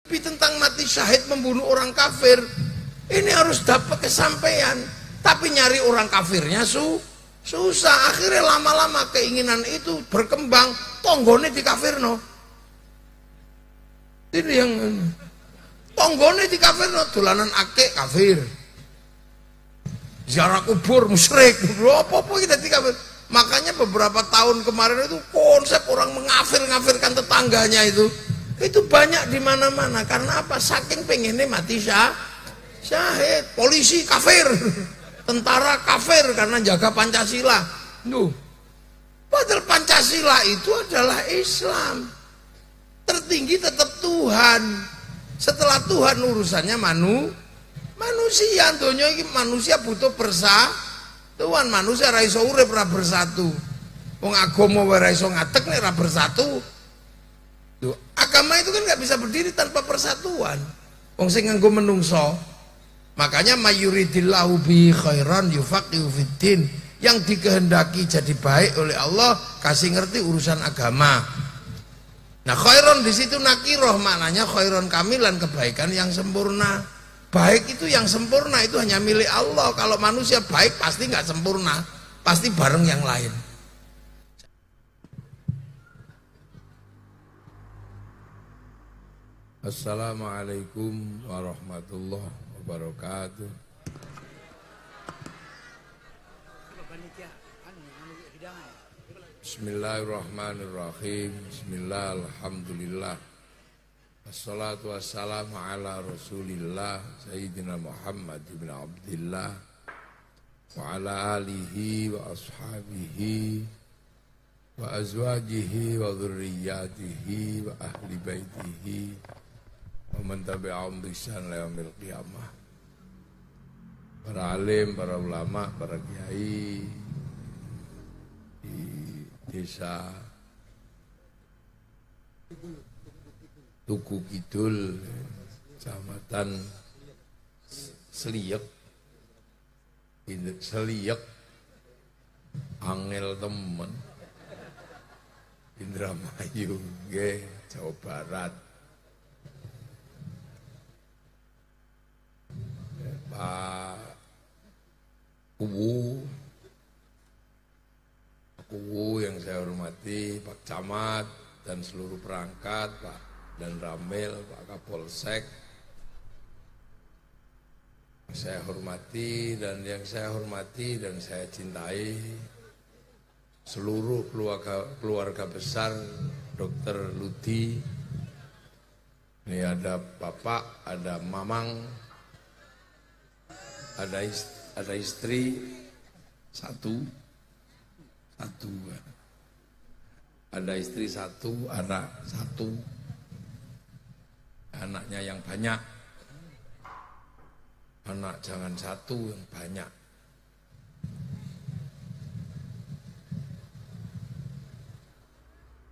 Tapi tentang mati syahid membunuh orang kafir, ini harus dapat kesampaian. Tapi nyari orang kafirnya susah. Akhirnya lama-lama keinginan itu berkembang, tonggone di kafirno. Ini yang tonggone di kafirno, dolanan akik kafir, ziarah kubur musyrik, apa-apa kita di kafir. Makanya beberapa tahun kemarin itu konsep orang mengafir-ngafirkan tetangganya itu banyak di mana-mana. Karena apa? Saking pengennya mati syahid. Polisi kafir, tentara kafir karena jaga Pancasila. Padahal Pancasila itu adalah Islam. Tertinggi tetap Tuhan. Setelah Tuhan urusannya manusia. Donya ini manusia butuh Tuhan, manusia ra iso urip ra bersatu. Wong agama wae ra iso ngadeg nek ra bersatu. Loh, agama itu kan nggak bisa berdiri tanpa persatuan. Wong sing nganggo menungso. Makanya mayuridillahu bi khairan yufaqihu fiddin. Yang dikehendaki jadi baik oleh Allah, kasih ngerti urusan agama. Nah, khairan di situ nakiroh, maknanya khairan kamilan, kebaikan yang sempurna. Baik itu yang sempurna itu hanya milik Allah. Kalau manusia baik pasti nggak sempurna, pasti bareng yang lain. Assalamualaikum warahmatullahi wabarakatuh. Bismillahirrahmanirrahim. Bismillah, alhamdulillah. Assalatu wassalamu ala rasulillah Sayyidina Muhammad ibn Abdillah wa ala alihi wa ashabihi wa azwajihi wa dhurriyyatihi wa ahli baitihi wa man tabi'ahum bi ihsan ila yaumil qiyamah. Para alim, para ulama, para kiai di desa Tugu Kidul, Kecamatan Seliek, angel temen, Indramayu, Jawa Barat. Pak Kuwu yang saya hormati, Pak Camat dan seluruh perangkat, Pak dan Ramil, Pak Kapolsek, saya hormati, dan yang saya hormati dan saya cintai seluruh keluarga besar Dr. Ludi. Ini ada Bapak, ada Mamang, ada istri satu, ada istri satu, anak satu. Anaknya yang banyak, anak jangan satu, yang banyak.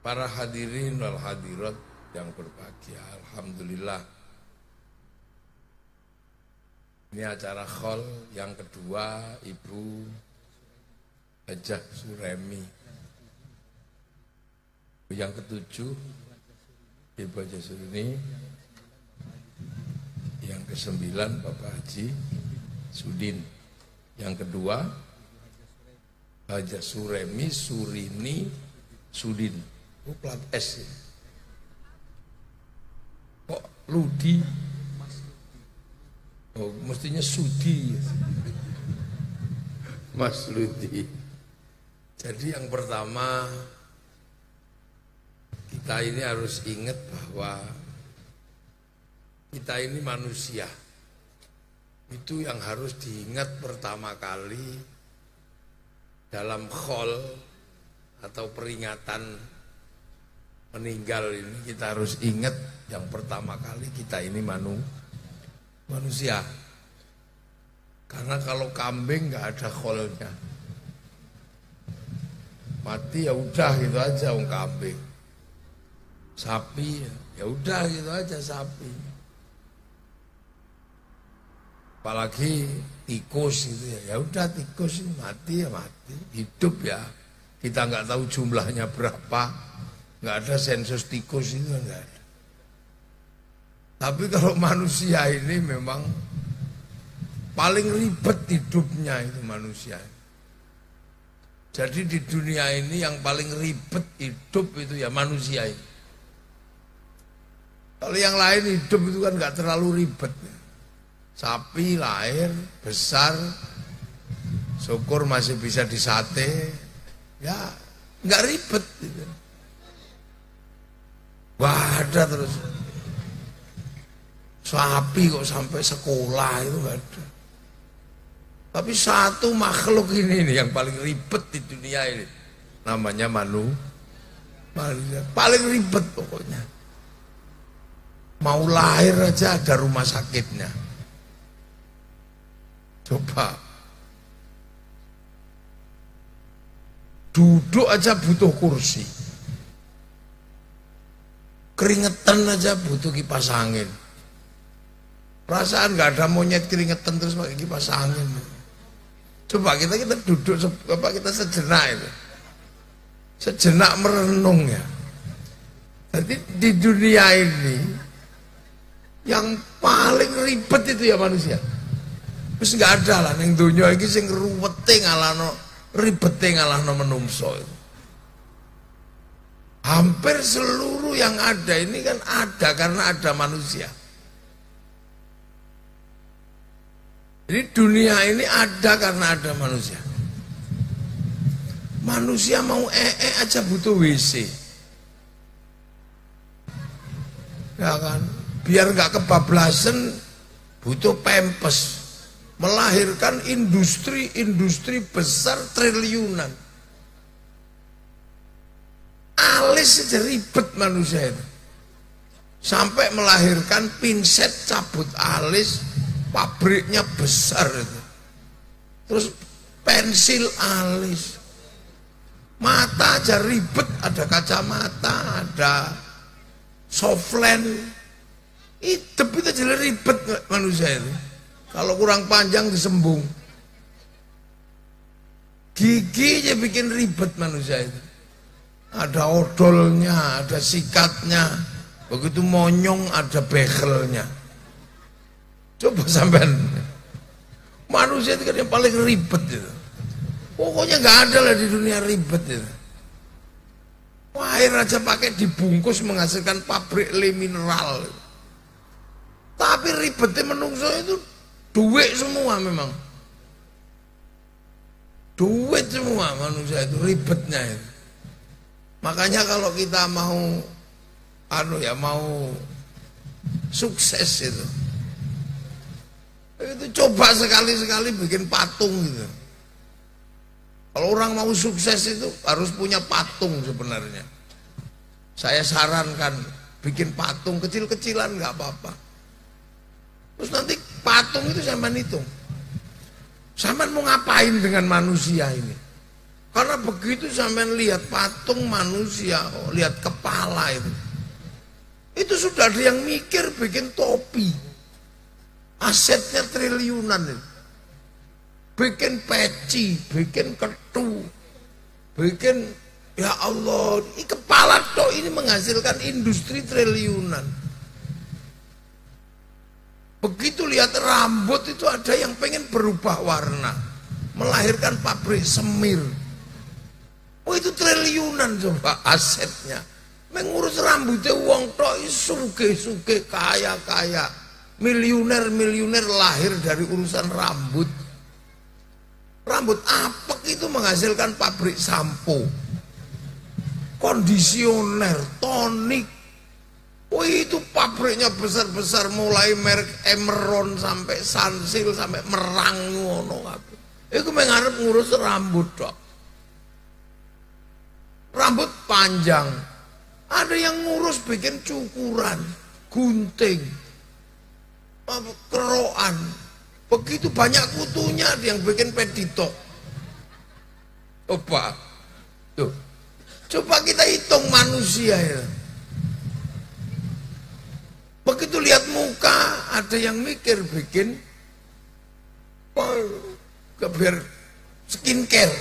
Para hadirin wal hadirat yang berbahagia, alhamdulillah. Ini acara khol yang kedua Ibu Hajah Suremi. Yang ketujuh Ibu Hajah Suremi. Yang kesembilan Bapak Haji Sudin. Yang kedua Hajah Suremi Surini Sudin. Plat S ya. Kok Ludi? Oh, mestinya Sudi. Mas Ludi. Jadi yang pertama, kita ini harus ingat bahwa kita ini manusia. Itu yang harus diingat pertama kali dalam khol atau peringatan meninggal ini. Kita harus ingat yang pertama kali kita ini manusia. Karena kalau kambing nggak ada kholnya, mati ya udah gitu aja wong kambing. Sapi ya udah gitu aja sapi. Apalagi tikus gitu ya udah tikus mati ya mati, hidup ya kita nggak tahu jumlahnya berapa, nggak ada sensus tikus itu nggak ada. Tapi kalau manusia ini memang paling ribet hidupnya itu manusia. Jadi di dunia ini yang paling ribet hidup itu ya manusia ini. Kalau yang lain hidup itu kan nggak terlalu ribet. Sapi lahir, besar, syukur masih bisa disate, ya nggak ribet. Gitu. Wah ada terus. Sapi kok sampai sekolah itu nggak ada. Tapi satu makhluk ini nih yang paling ribet di dunia ini, namanya manusia. Paling ribet pokoknya. Mau lahir aja ada rumah sakitnya. Coba. Duduk aja butuh kursi. Keringetan aja butuh kipas angin. Perasaan nggak ada monyet keringetan terus pakai kipas angin. Coba kita duduk, kita sejenak itu, sejenak merenung ya. Jadi di dunia ini yang paling ribet itu ya manusia. Terus nggak ada lah yang dunia ini sing ruwete ngalahno, ribete ngalahno menungso itu. Hampir seluruh yang ada ini kan ada karena ada manusia. Jadi dunia ini ada karena ada manusia. Manusia mau aja butuh WC. Ya kan? Biar nggak kebablasan butuh pempes. Melahirkan industri besar triliunan. Alis saja ribet manusia itu. Sampai melahirkan pinset cabut alis. Pabriknya besar itu. Terus pensil alis. Mata aja ribet, ada kacamata, ada softland. Hidup itu jadi ribet manusia itu. Kalau kurang panjang disembung. Gigi aja bikin ribet manusia itu. Ada odolnya, ada sikatnya. Begitu monyong ada bekelnya. Coba sampean, manusia itu kan yang paling ribet itu. Pokoknya nggak ada lah di dunia ribet itu. Air aja pakai dibungkus menghasilkan pabrik le mineral. Tapi ribetnya menungso itu duit semua memang. Duit semua manusia itu ribetnya itu. Makanya kalau kita mau mau sukses itu coba sekali-sekali bikin patung gitu. Kalau orang mau sukses itu harus punya patung sebenarnya. Saya sarankan bikin patung kecil-kecilan nggak apa-apa. Terus nanti patung itu sampean hitung. Sampean mau ngapain dengan manusia ini? Karena begitu sampean lihat patung manusia, lihat kepala itu sudah ada yang mikir bikin topi. Asetnya triliunan itu. Bikin peci, bikin ketu, bikin ya Allah, ini kepala toh ini menghasilkan industri triliunan. Begitu lihat rambut itu ada yang pengen berubah warna, melahirkan pabrik semir. Oh itu triliunan coba asetnya. Mengurus rambutnya uang toh suge-suge kaya-kaya. Miliuner lahir dari urusan rambut. Rambut apek itu menghasilkan pabrik sampo, kondisioner, tonik. Oh itu pabriknya besar-besar mulai merek Emeron sampai Sunsil sampai Merang ngono kabeh. Iku mengarep ngurus rambut tok. Rambut panjang. Ada yang ngurus bikin cukuran, gunting, kerokan. Begitu banyak kutunya ada yang bikin peditok. Coba. Tuh. Coba kita hitung manusia ya. Begitu lihat muka ada yang mikir bikin biar skincare,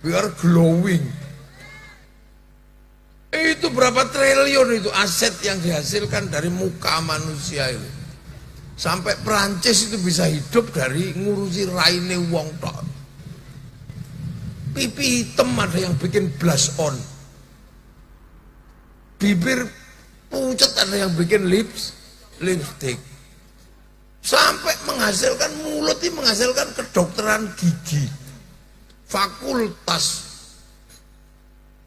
biar glowing. Itu berapa triliun itu aset yang dihasilkan dari muka manusia itu. Sampai Perancis itu bisa hidup dari ngurusi raine wong tok. Pipi hitam ada yang bikin blush on. Bibir pucat ada yang bikin lipstick. Sampai menghasilkan mulut ini menghasilkan kedokteran gigi. Fakultas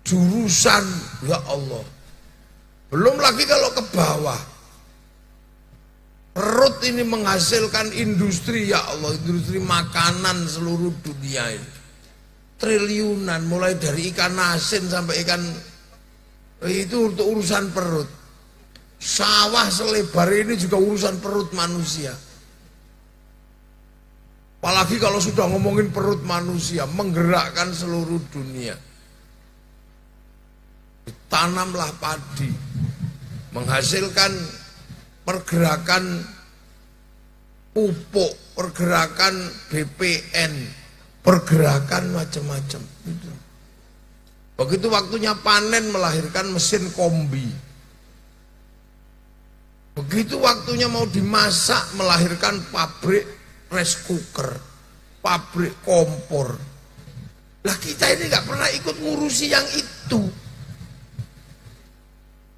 jurusan, ya Allah. Belum lagi kalau ke bawah. Perut ini menghasilkan industri, ya Allah, industri makanan seluruh dunia ini. Triliunan, mulai dari ikan asin sampai ikan, itu untuk urusan perut. Sawah selebar ini juga urusan perut manusia. Apalagi kalau sudah ngomongin perut manusia, menggerakkan seluruh dunia. Tanamlah padi, menghasilkan pergerakan pupuk, pergerakan BPN, pergerakan macam-macam. Begitu waktunya panen melahirkan mesin kombi. Begitu waktunya mau dimasak melahirkan pabrik rice cooker, pabrik kompor. Lah kita ini nggak pernah ikut ngurusi yang itu.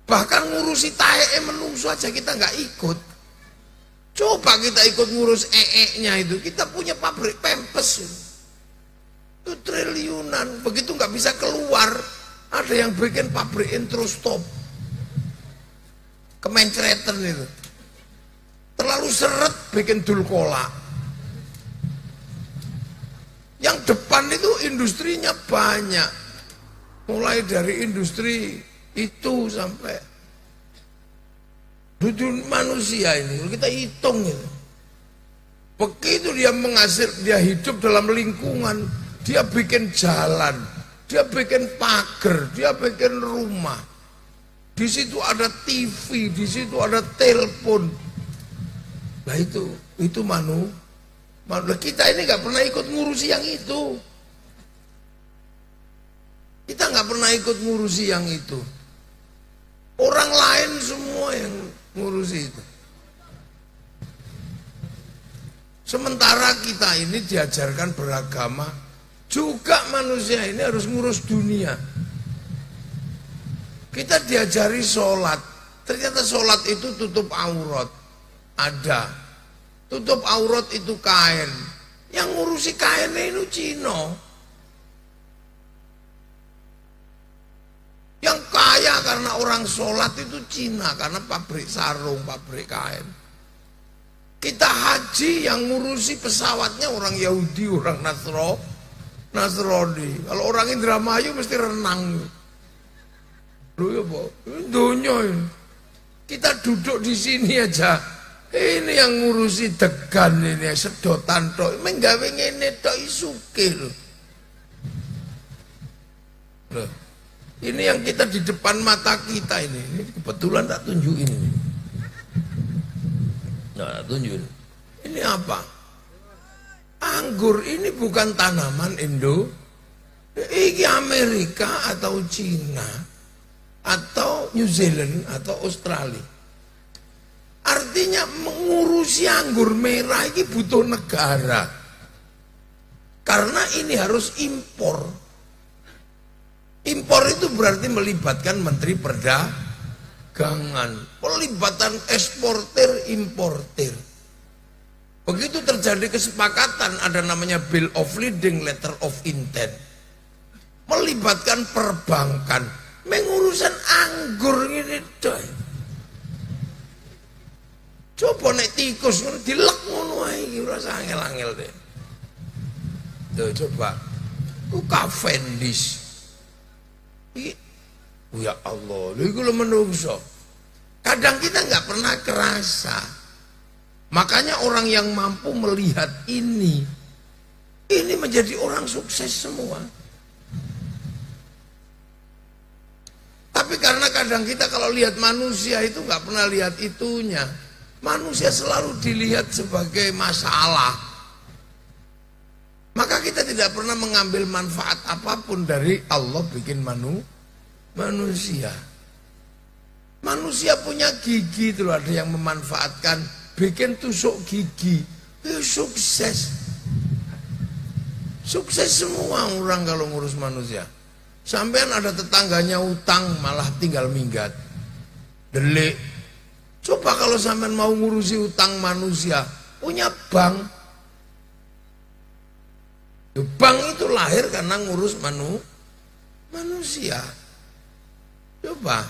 Bahkan ngurusi tae menungso aja kita nggak ikut. Coba kita ikut ngurus nya itu, kita punya pabrik pempes itu triliunan. Begitu nggak bisa keluar, ada yang bikin pabrik introstop, kemencretan itu. Terlalu seret bikin dulkola. Yang depan itu industrinya banyak, mulai dari industri itu sampai dunia manusia ini kita hitung itu. Begitu dia hidup dalam lingkungan, dia bikin jalan, dia bikin pagar, dia bikin rumah. Di situ ada TV, di situ ada telepon. Nah itu manusia. Kita ini nggak pernah ikut ngurusi yang itu. Kita nggak pernah ikut ngurusi yang itu. Orang lain semua yang ngurusi itu. Sementara kita ini diajarkan beragama, juga manusia ini harus ngurus dunia. Kita diajari sholat, ternyata sholat itu tutup aurat. Ada. Tutup aurat itu kain. Yang ngurusi kainnya itu Cina. Yang kaya karena orang sholat itu Cina, karena pabrik sarung, pabrik kain. Kita haji yang ngurusi pesawatnya orang Yahudi, orang Nasrani. Kalau orang Indramayu mesti renang. Loh ya Pak, dunia ini. Kita duduk di sini aja. Ini yang ngurusi degan ini, sedotan tok. Menggawe ngene tok isuke loh. Loh. Ini yang kita di depan mata kita ini kebetulan tak tunjukin ini. Nah, tunjukin. Ini apa? Anggur ini bukan tanaman Indo. Ini Amerika atau Cina atau New Zealand atau Australia. Artinya mengurusi anggur merah ini butuh negara. Karena ini harus impor. Impor itu berarti melibatkan Menteri Perdagangan, pelibatan eksportir, importir. Begitu terjadi kesepakatan, ada namanya Bill of Lading, Letter of Intent, melibatkan perbankan, mengurusan anggur ini doy. Coba nek tikus dilek ngono ae iki rasa angel-angel deh. Tuh coba. Ku Cavendish. Ya Allah, lha iku lho menungso. Kadang kita nggak pernah kerasa. Makanya orang yang mampu melihat ini menjadi orang sukses semua. Tapi karena kadang kita kalau lihat manusia itu nggak pernah lihat itunya. Manusia selalu dilihat sebagai masalah. Maka kita tidak pernah mengambil manfaat apapun dari Allah bikin manusia. Manusia punya gigi itu loh, ada yang memanfaatkan bikin tusuk gigi. Sukses. Sukses semua orang kalau ngurus manusia. Sampean ada tetangganya utang malah tinggal minggat. Delik. Coba kalau sampean mau ngurusi utang manusia, punya bank. Bank itu lahir karena ngurus manusia. Coba.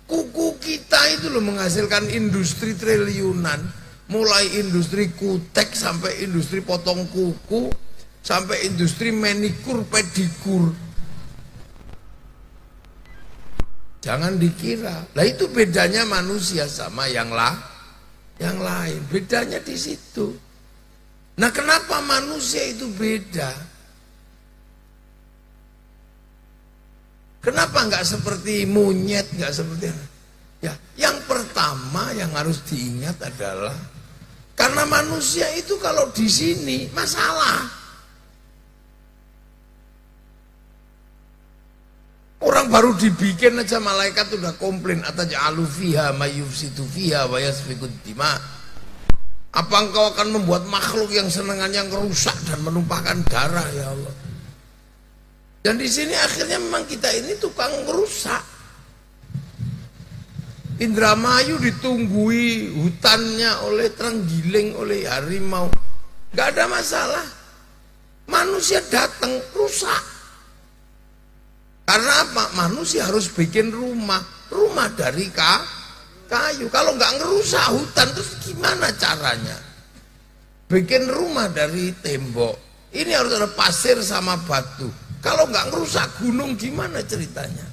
Kuku kita itu loh menghasilkan industri triliunan. Mulai industri kutek sampai industri potong kuku, sampai industri manikur pedikur. Jangan dikira. Lah itu bedanya manusia sama yang lain. Bedanya di situ. Nah, kenapa manusia itu beda? Kenapa nggak seperti monyet, nggak seperti ya? Yang pertama yang harus diingat adalah karena manusia itu kalau di sini masalah. Orang baru dibikin aja malaikat udah komplain, ataj'alu fiha may yufsidu fiha wa yasfikud dima. Apa engkau akan membuat makhluk yang senengannya ngerusak dan menumpahkan darah, ya Allah? Dan di sini akhirnya memang kita ini tukang ngerusak. Indramayu ditunggui hutannya oleh terenggiling, oleh harimau, nggak ada masalah. Manusia datang rusak. Karena apa? Manusia harus bikin rumah dari kayu. Kalau nggak ngerusak hutan, terus gimana caranya? Bikin rumah dari tembok. Ini harus ada pasir sama batu. Kalau nggak ngerusak gunung, gimana ceritanya?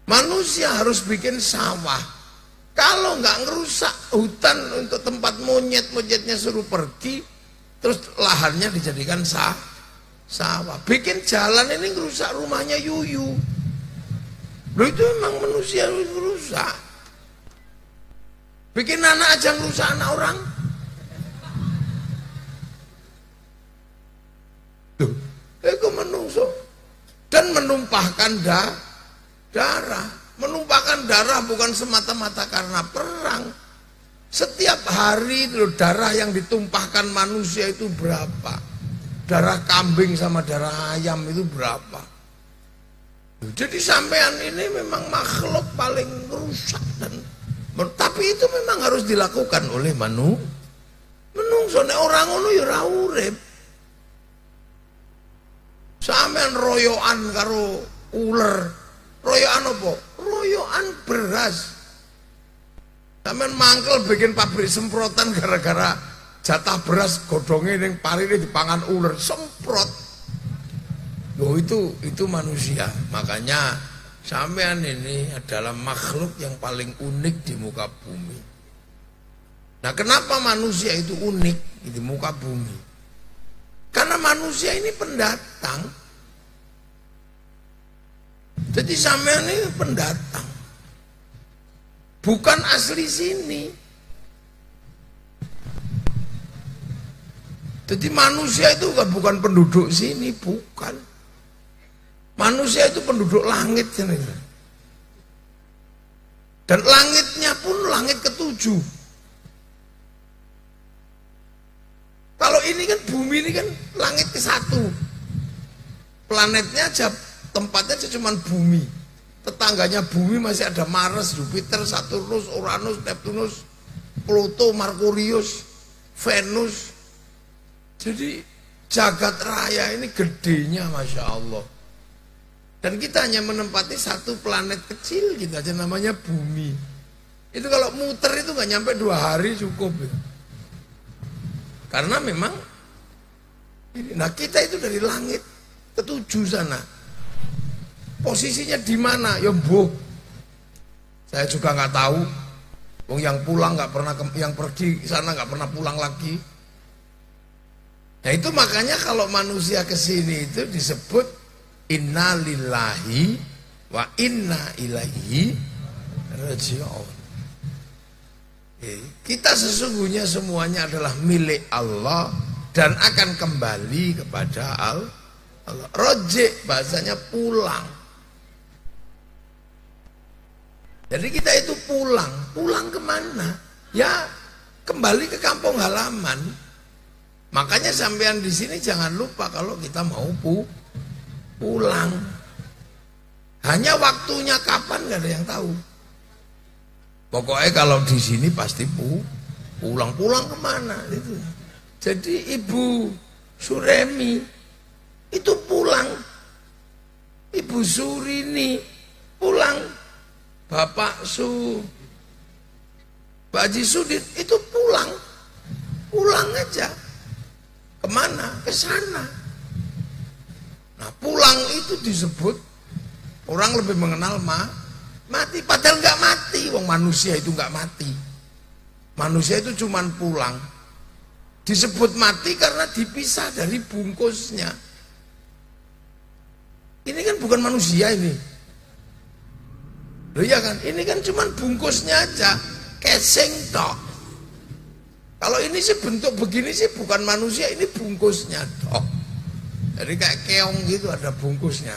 Manusia harus bikin sawah. Kalau nggak ngerusak hutan untuk tempat monyetnya suruh pergi, terus lahannya dijadikan sawah. Bikin jalan ini ngerusak rumahnya Yuyu. Loh, itu memang manusia harus ngerusak. Bikin anak aja ngerusak anak orang. Loh, itu menungso. Dan menumpahkan darah. Menumpahkan darah bukan semata-mata karena perang. Setiap hari loh, darah yang ditumpahkan manusia itu berapa? Darah kambing sama darah ayam itu berapa? Jadi sampean ini memang makhluk paling rusak, dan tapi itu memang harus dilakukan oleh menungso. Nek orang ngono ya ora urip. Sampean royoan karo uler. Royoan apa? Royoan beras. Sampean mangkel bikin pabrik semprotan gara-gara jatah beras godhonge ning parine dipangan uler, semprot. Loh, itu manusia. Makanya sampean ini adalah makhluk yang paling unik di muka bumi. Nah, kenapa manusia itu unik di muka bumi? Karena manusia ini pendatang. Jadi sampean ini pendatang. Bukan asli sini. Jadi manusia itu bukan penduduk sini, bukan. Manusia itu penduduk langit. Dan langitnya pun langit ketujuh. Kalau ini kan bumi ini kan langit ke-1. Planetnya aja, tempatnya aja cuman bumi. Tetangganya bumi masih ada Mars, Jupiter, Saturnus, Uranus, Neptunus, Pluto, Merkurius, Venus. Jadi jagat raya ini gedenya Masya Allah. Dan kita hanya menempati satu planet kecil gitu aja namanya bumi. Itu kalau muter itu nggak nyampe 2 hari cukup ya. Karena memang ini, nah kita itu dari langit ke-7 sana. Posisinya di mana? Ya boh. Saya juga nggak tahu. Wong yang pulang nggak pernah, yang pergi sana nggak pernah pulang lagi. Nah itu makanya kalau manusia kesini itu disebut inna lillahi wa inna ilaihi raji'un. Kita sesungguhnya semuanya adalah milik Allah dan akan kembali kepada Allah. Roji bahasanya pulang. Jadi kita itu pulang kemana? Ya kembali ke kampung halaman. Makanya sampean di sini jangan lupa kalau kita mau pulang. Hanya waktunya kapan nggak ada yang tahu. Pokoknya kalau di sini pasti pulang kemana itu. Jadi Ibu Suremi itu pulang, Ibu Surini pulang, Bapak Pak Haji Sudit itu pulang aja. Kemana? Ke sana. Nah pulang itu disebut orang lebih mengenal mati, padahal nggak mati. Wong manusia itu nggak mati. Manusia itu cuman pulang. Disebut mati karena dipisah dari bungkusnya. Ini kan bukan manusia ini. Loh ya kan? Ini kan cuman bungkusnya aja, casing tok. Kalau ini sih bentuk begini sih bukan manusia, ini bungkusnya tok. Jadi kayak keong gitu ada bungkusnya.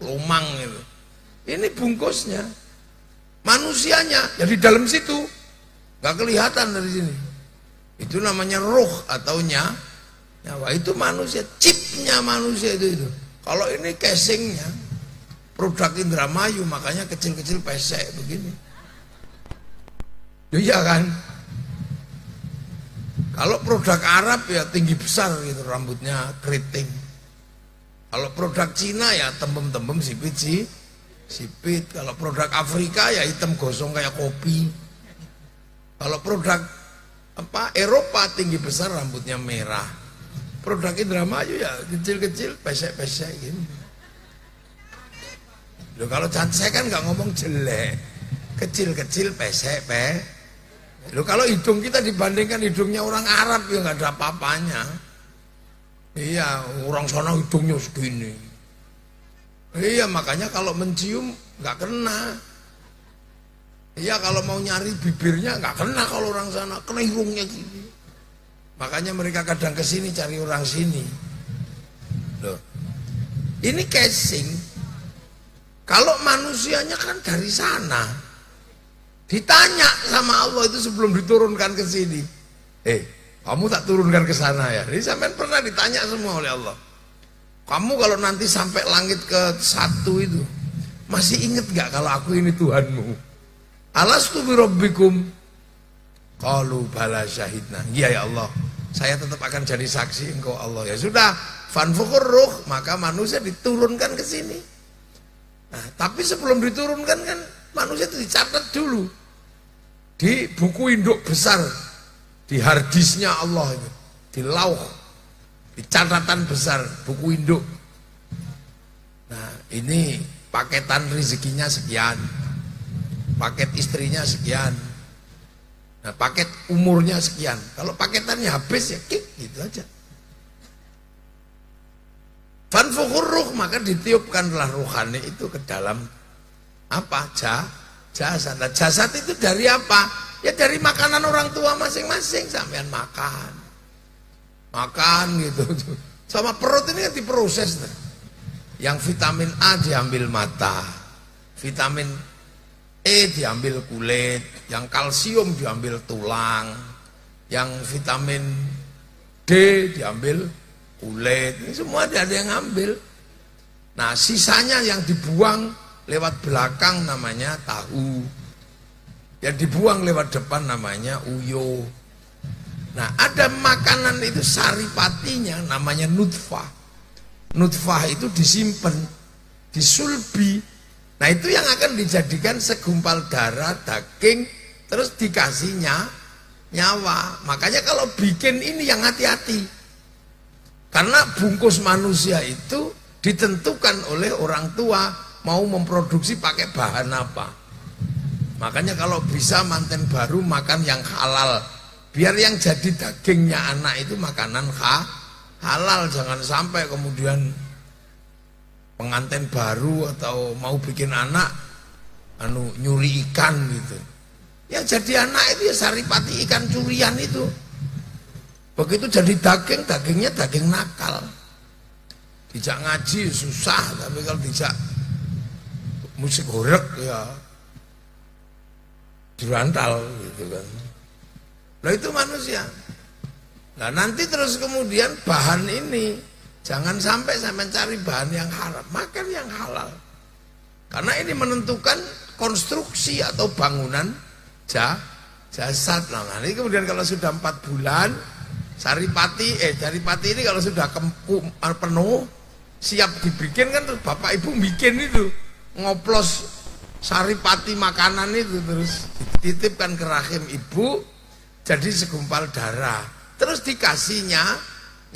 Lomang itu. Ini bungkusnya. Manusianya ya di dalam situ. Gak kelihatan dari sini. Itu namanya ruh atau nyawa. Itu manusia, chipnya manusia itu. Kalau ini casingnya produk Indramayu, makanya kecil-kecil pesek begini. Iya kan? Kalau produk Arab ya tinggi besar gitu, rambutnya keriting. Kalau produk Cina ya tembem-tembem sipit. Kalau produk Afrika ya hitam gosong kayak kopi. Kalau produk Eropa tinggi besar rambutnya merah. Produk Indramayu ya kecil-kecil pesek-pesek gitu. Loh kalau saya kan nggak ngomong jelek, kecil-kecil pesek. Loh kalau hidung kita dibandingkan hidungnya orang Arab ya nggak ada apa-apanya. Iya, orang sana hidungnya segini. Iya, makanya kalau mencium nggak kena. Iya, kalau mau nyari bibirnya nggak kena kalau orang sana, kena hidungnya gini. Makanya mereka kadang kesini cari orang sini. Loh, ini casing. Kalau manusianya kan dari sana. Ditanya sama Allah itu sebelum diturunkan ke sini. Kamu tak turunkan ke sana ya? Jadi sampai pernah ditanya semua oleh Allah. Kamu kalau nanti sampai langit ke 1 itu, masih inget gak kalau aku ini Tuhanmu? Alastu bi rabbikum? Qalu bala syahidna. Iya ya Allah, saya tetap akan jadi saksi engkau Allah. Ya sudah, fanfukur ruh, maka manusia diturunkan ke sini. Nah, tapi sebelum diturunkan kan manusia itu dicatat dulu di buku induk besar, di harddisknya Allah itu, di lauh, di catatan besar buku induk. Nah, ini paketan rezekinya sekian, paket istrinya sekian, nah paket umurnya sekian. Kalau paketannya habis ya kik gitu aja. Fanfukur ruh, maka ditiupkanlah ruhani itu ke dalam apa? Jasad. Nah, jasad itu dari apa? Ya dari makanan orang tua masing-masing. Sampean makan gitu. Sama perut ini kan diproses. Yang vitamin A diambil mata, vitamin E diambil kulit, yang kalsium diambil tulang, yang vitamin D diambil kulit. Ini semua ada yang ngambil. Nah sisanya yang dibuang lewat belakang namanya tahu, yang dibuang lewat depan namanya uyo. Nah ada makanan itu saripatinya namanya nutfah. Nutfah itu disimpan, disulbi. Nah itu yang akan dijadikan segumpal darah, daging, terus dikasihnya nyawa. Makanya kalau bikin ini yang hati-hati. Karena bungkus manusia itu ditentukan oleh orang tua mau memproduksi pakai bahan apa. Makanya kalau bisa manten baru makan yang halal. Biar yang jadi dagingnya anak itu makanan halal. Jangan sampai kemudian pengantin baru atau mau bikin anak nyuri ikan gitu. Ya jadi anak itu ya saripati ikan curian itu. Begitu jadi daging, dagingnya daging nakal. Dijak ngaji susah, tapi kalau dijak musik horeg ya Jurantal gitu kan. Nah itu manusia. Nah nanti terus kemudian bahan ini jangan sampai saya mencari bahan yang haram, makan yang halal. Karena ini menentukan konstruksi atau bangunan jasad. Nah ini kemudian kalau sudah 4 bulan saripati ini kalau sudah penuh siap dibikin kan, terus bapak ibu bikin itu ngoplos saripati makanan itu terus dititipkan ke rahim ibu jadi segumpal darah, terus dikasihnya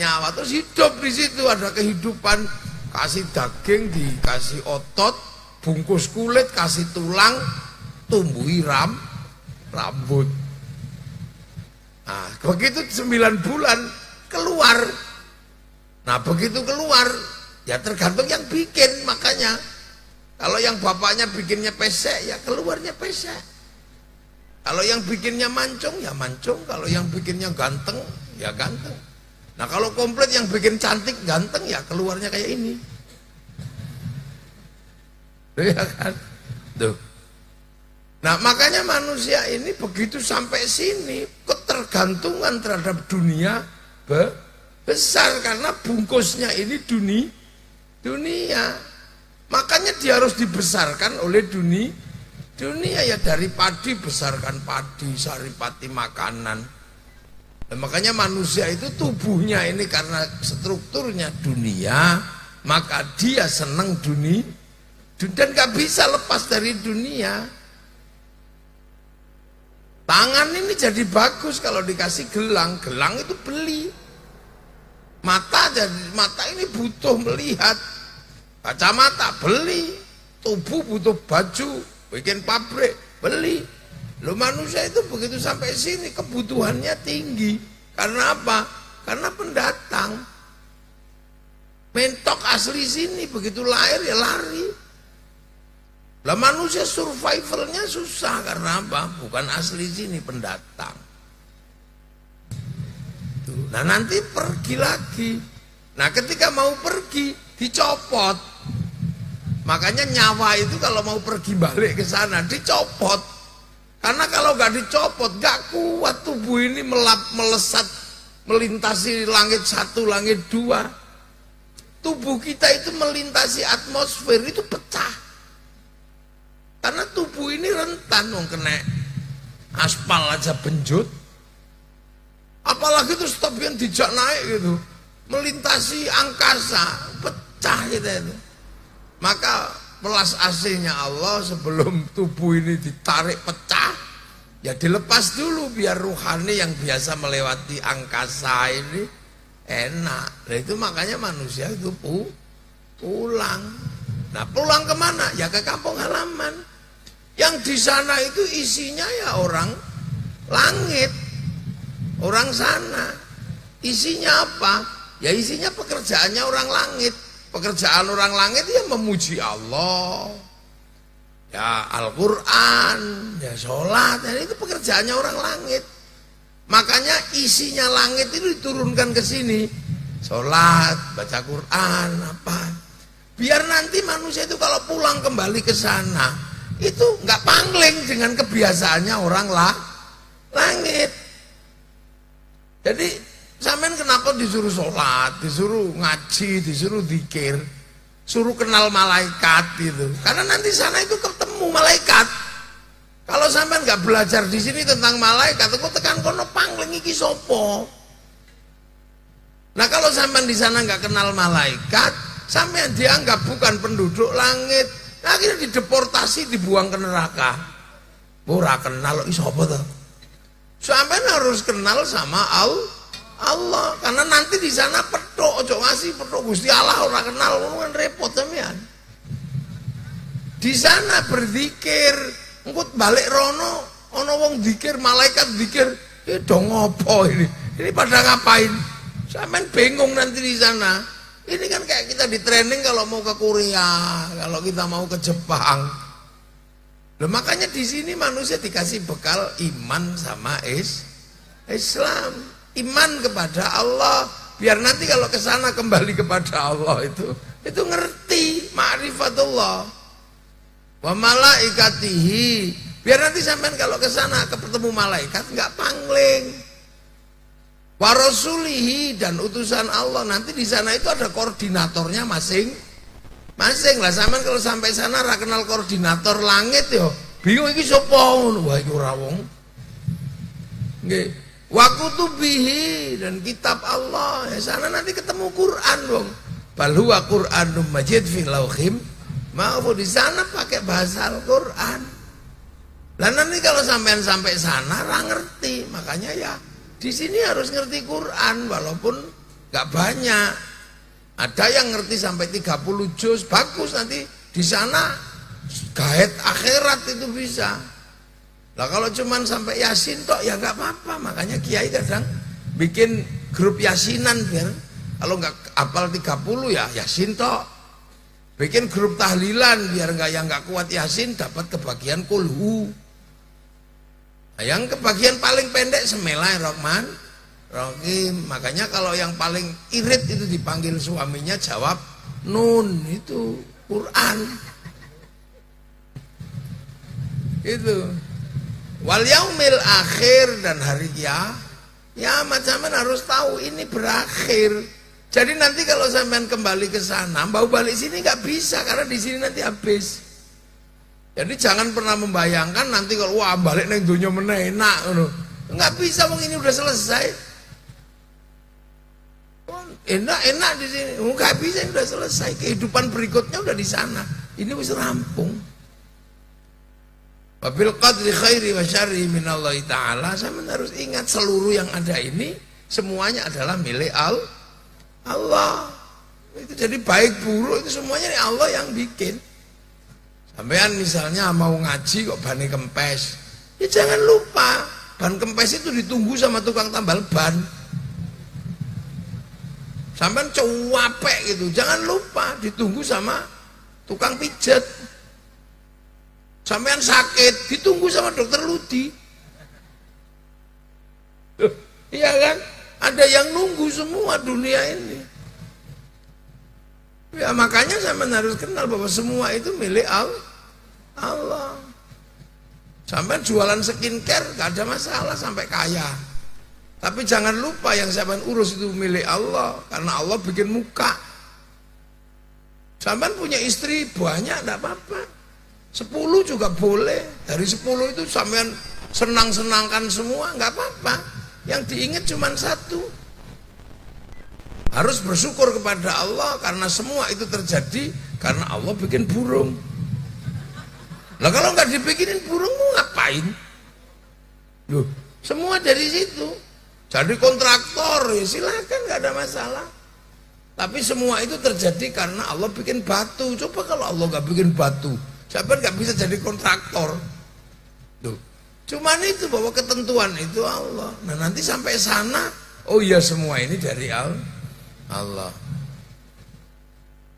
nyawa, terus hidup di situ, ada kehidupan, kasih daging, dikasih otot, bungkus kulit, kasih tulang, tumbuhi rambut. Nah, begitu 9 bulan keluar. Nah, begitu keluar, ya tergantung yang bikin, makanya kalau yang bapaknya bikinnya pesek, ya keluarnya pesek. Kalau yang bikinnya mancung, ya mancung. Kalau yang bikinnya ganteng, ya ganteng. Nah kalau komplit yang bikin cantik, ganteng, ya keluarnya kayak ini. Ya kan? Tuh. Nah makanya manusia ini begitu sampai sini, ketergantungan terhadap dunia besar. Karena bungkusnya ini dunia. Makanya dia harus dibesarkan oleh dunia ya, dari padi besarkan padi, saripati makanan. Dan makanya manusia itu tubuhnya ini karena strukturnya dunia, maka dia senang dunia dan gak bisa lepas dari dunia. Tangan ini jadi bagus kalau dikasih gelang itu beli. Mata ini butuh melihat, kacamata beli, tubuh butuh baju, bikin pabrik, beli. Loh manusia itu begitu sampai sini kebutuhannya tinggi. Karena apa? Karena pendatang. Mentok asli sini, begitu lahir ya lari. Lah manusia survivalnya susah karena apa? Bukan asli sini, pendatang. Nah nanti pergi lagi. Nah ketika mau pergi dicopot. Makanya nyawa itu kalau mau pergi balik ke sana dicopot. Karena kalau nggak dicopot nggak kuat tubuh ini melesat melintasi langit 1, langit 2. Tubuh kita itu melintasi atmosfer itu pecah. Karena tubuh ini rentan, kena aspal aja benjut. Apalagi itu stop yang dijak naik gitu, melintasi angkasa, pecah gitu itu. Maka pelas aslinya Allah sebelum tubuh ini ditarik pecah, ya dilepas dulu biar ruhani yang biasa melewati angkasa ini enak. Nah itu makanya manusia itu pulang. Nah pulang kemana? Ya ke kampung halaman. Yang di sana itu isinya ya orang langit, orang sana. Isinya apa? Ya isinya pekerjaannya orang langit. Pekerjaan orang langit ya memuji Allah, ya Al-Quran, ya sholat, dan itu pekerjaannya orang langit. Makanya isinya langit itu diturunkan ke sini, sholat, baca Quran, apa. Biar nanti manusia itu kalau pulang kembali ke sana, itu nggak pangling dengan kebiasaannya orang langit. Jadi sampean kenapa disuruh sholat, disuruh ngaji, disuruh zikir, suruh kenal malaikat gitu? Karena nanti sana itu ketemu malaikat. Kalau sampean nggak belajar di sini tentang malaikat, kok tekan kono pangling iki sopo? Nah kalau sampean di sana nggak kenal malaikat, sampean dianggap bukan penduduk langit, nah, akhirnya dideportasi, dibuang ke neraka. Ora kenal iki sapa to? Sampean harus kenal sama Allah, karena nanti di sana petuk, ojo ngasih petuk Gusti Allah ora kenal, kan repot sampean. Di sana berzikir, engko balik rono ana wong zikir, malaikat zikir, dong ngopo ini? Ini pada ngapain? Sampean bingung nanti di sana. Ini kan kayak kita di training kalau mau ke Korea, kalau kita mau ke Jepang. Loh, makanya di sini manusia dikasih bekal iman sama Islam. Iman kepada Allah, biar nanti kalau ke sana kembali kepada Allah itu ngerti ma'rifatullah wa malaikatihi Biar nanti sampean kalau ke sana ketemu malaikat nggak pangling. Wa rasulihi, dan utusan Allah, nanti di sana itu ada koordinatornya masing-masing lah. Sampean kalau sampai sana ra kenal koordinator langit yo, bingung iki sapa ngono. Wah iki ora wong. Nggih. Wa kutubihi, dan kitab Allah. Ya sana nanti ketemu Quran wong. Bal huwa Qur'anum Majid fi lauhim mahfuz. Di sana pakai bahasa Al-Qur'an. Lah nanti kalau sampean sampai sana ra ngerti, makanya ya di sini harus ngerti Quran walaupun nggak banyak. Ada yang ngerti sampai 30 juz, bagus, nanti di sana gaet akhirat itu bisa. Lah kalau cuman sampai Yasin tok ya nggak apa-apa. Makanya kiai kadang bikin grup Yasinan biar kalau nggak hafal 30 ya Yasin tok. Bikin grup tahlilan biar nggak kuat Yasin dapat kebagian kulhu. Yang kebagian paling pendek Bismillahirrahmanirrahim. Makanya kalau yang paling irit itu dipanggil suaminya jawab nun, itu Quran. Itu. Wal yaumil akhir, dan hari kiamat sampean harus tahu ini berakhir. Jadi nanti kalau sampean kembali ke sana, mau balik sini nggak bisa karena di sini nanti habis. Jadi jangan pernah membayangkan nanti kalau wah balik neng dunia meneh enak, nggak bisa, wong ini udah selesai. Enak di sini, nggak bisa, udah selesai. Kehidupan berikutnya udah di sana. Ini wis rampung. Wabil qadri khairi wa syarri minallahi ta'ala. Saya harus ingat seluruh yang ada ini semuanya adalah milik Allah. Itu jadi baik buruk itu semuanya Allah yang bikin. Sampean misalnya mau ngaji kok ban kempes, ya jangan lupa ban kempes itu ditunggu sama tukang tambal ban. Sampean cuapek gitu, jangan lupa ditunggu sama tukang pijat. Sampean sakit ditunggu sama dokter Ludi. Iya kan? Ada yang nunggu semua dunia ini. Ya makanya sampean harus kenal bahwa semua itu milik Allah. Sampai jualan skincare gak ada masalah sampai kaya. Tapi jangan lupa yang sampean urus itu milik Allah, karena Allah bikin muka. Sampean punya istri banyak enggak apa-apa. 10 juga boleh. Dari 10 itu sampean senang-senangkan semua enggak apa-apa. Yang diingat cuma satu. Harus bersyukur kepada Allah karena semua itu terjadi karena Allah bikin burung. Lah kalau nggak dibikinin burung mau ngapain? Loh, semua dari situ. Jadi kontraktor ya silakan, nggak ada masalah. Tapi semua itu terjadi karena Allah bikin batu. Coba kalau Allah nggak bikin batu, siapa nggak bisa jadi kontraktor? Loh, cuman itu bahwa ketentuan itu Allah. Nah nanti sampai sana, oh iya semua ini dari Allah.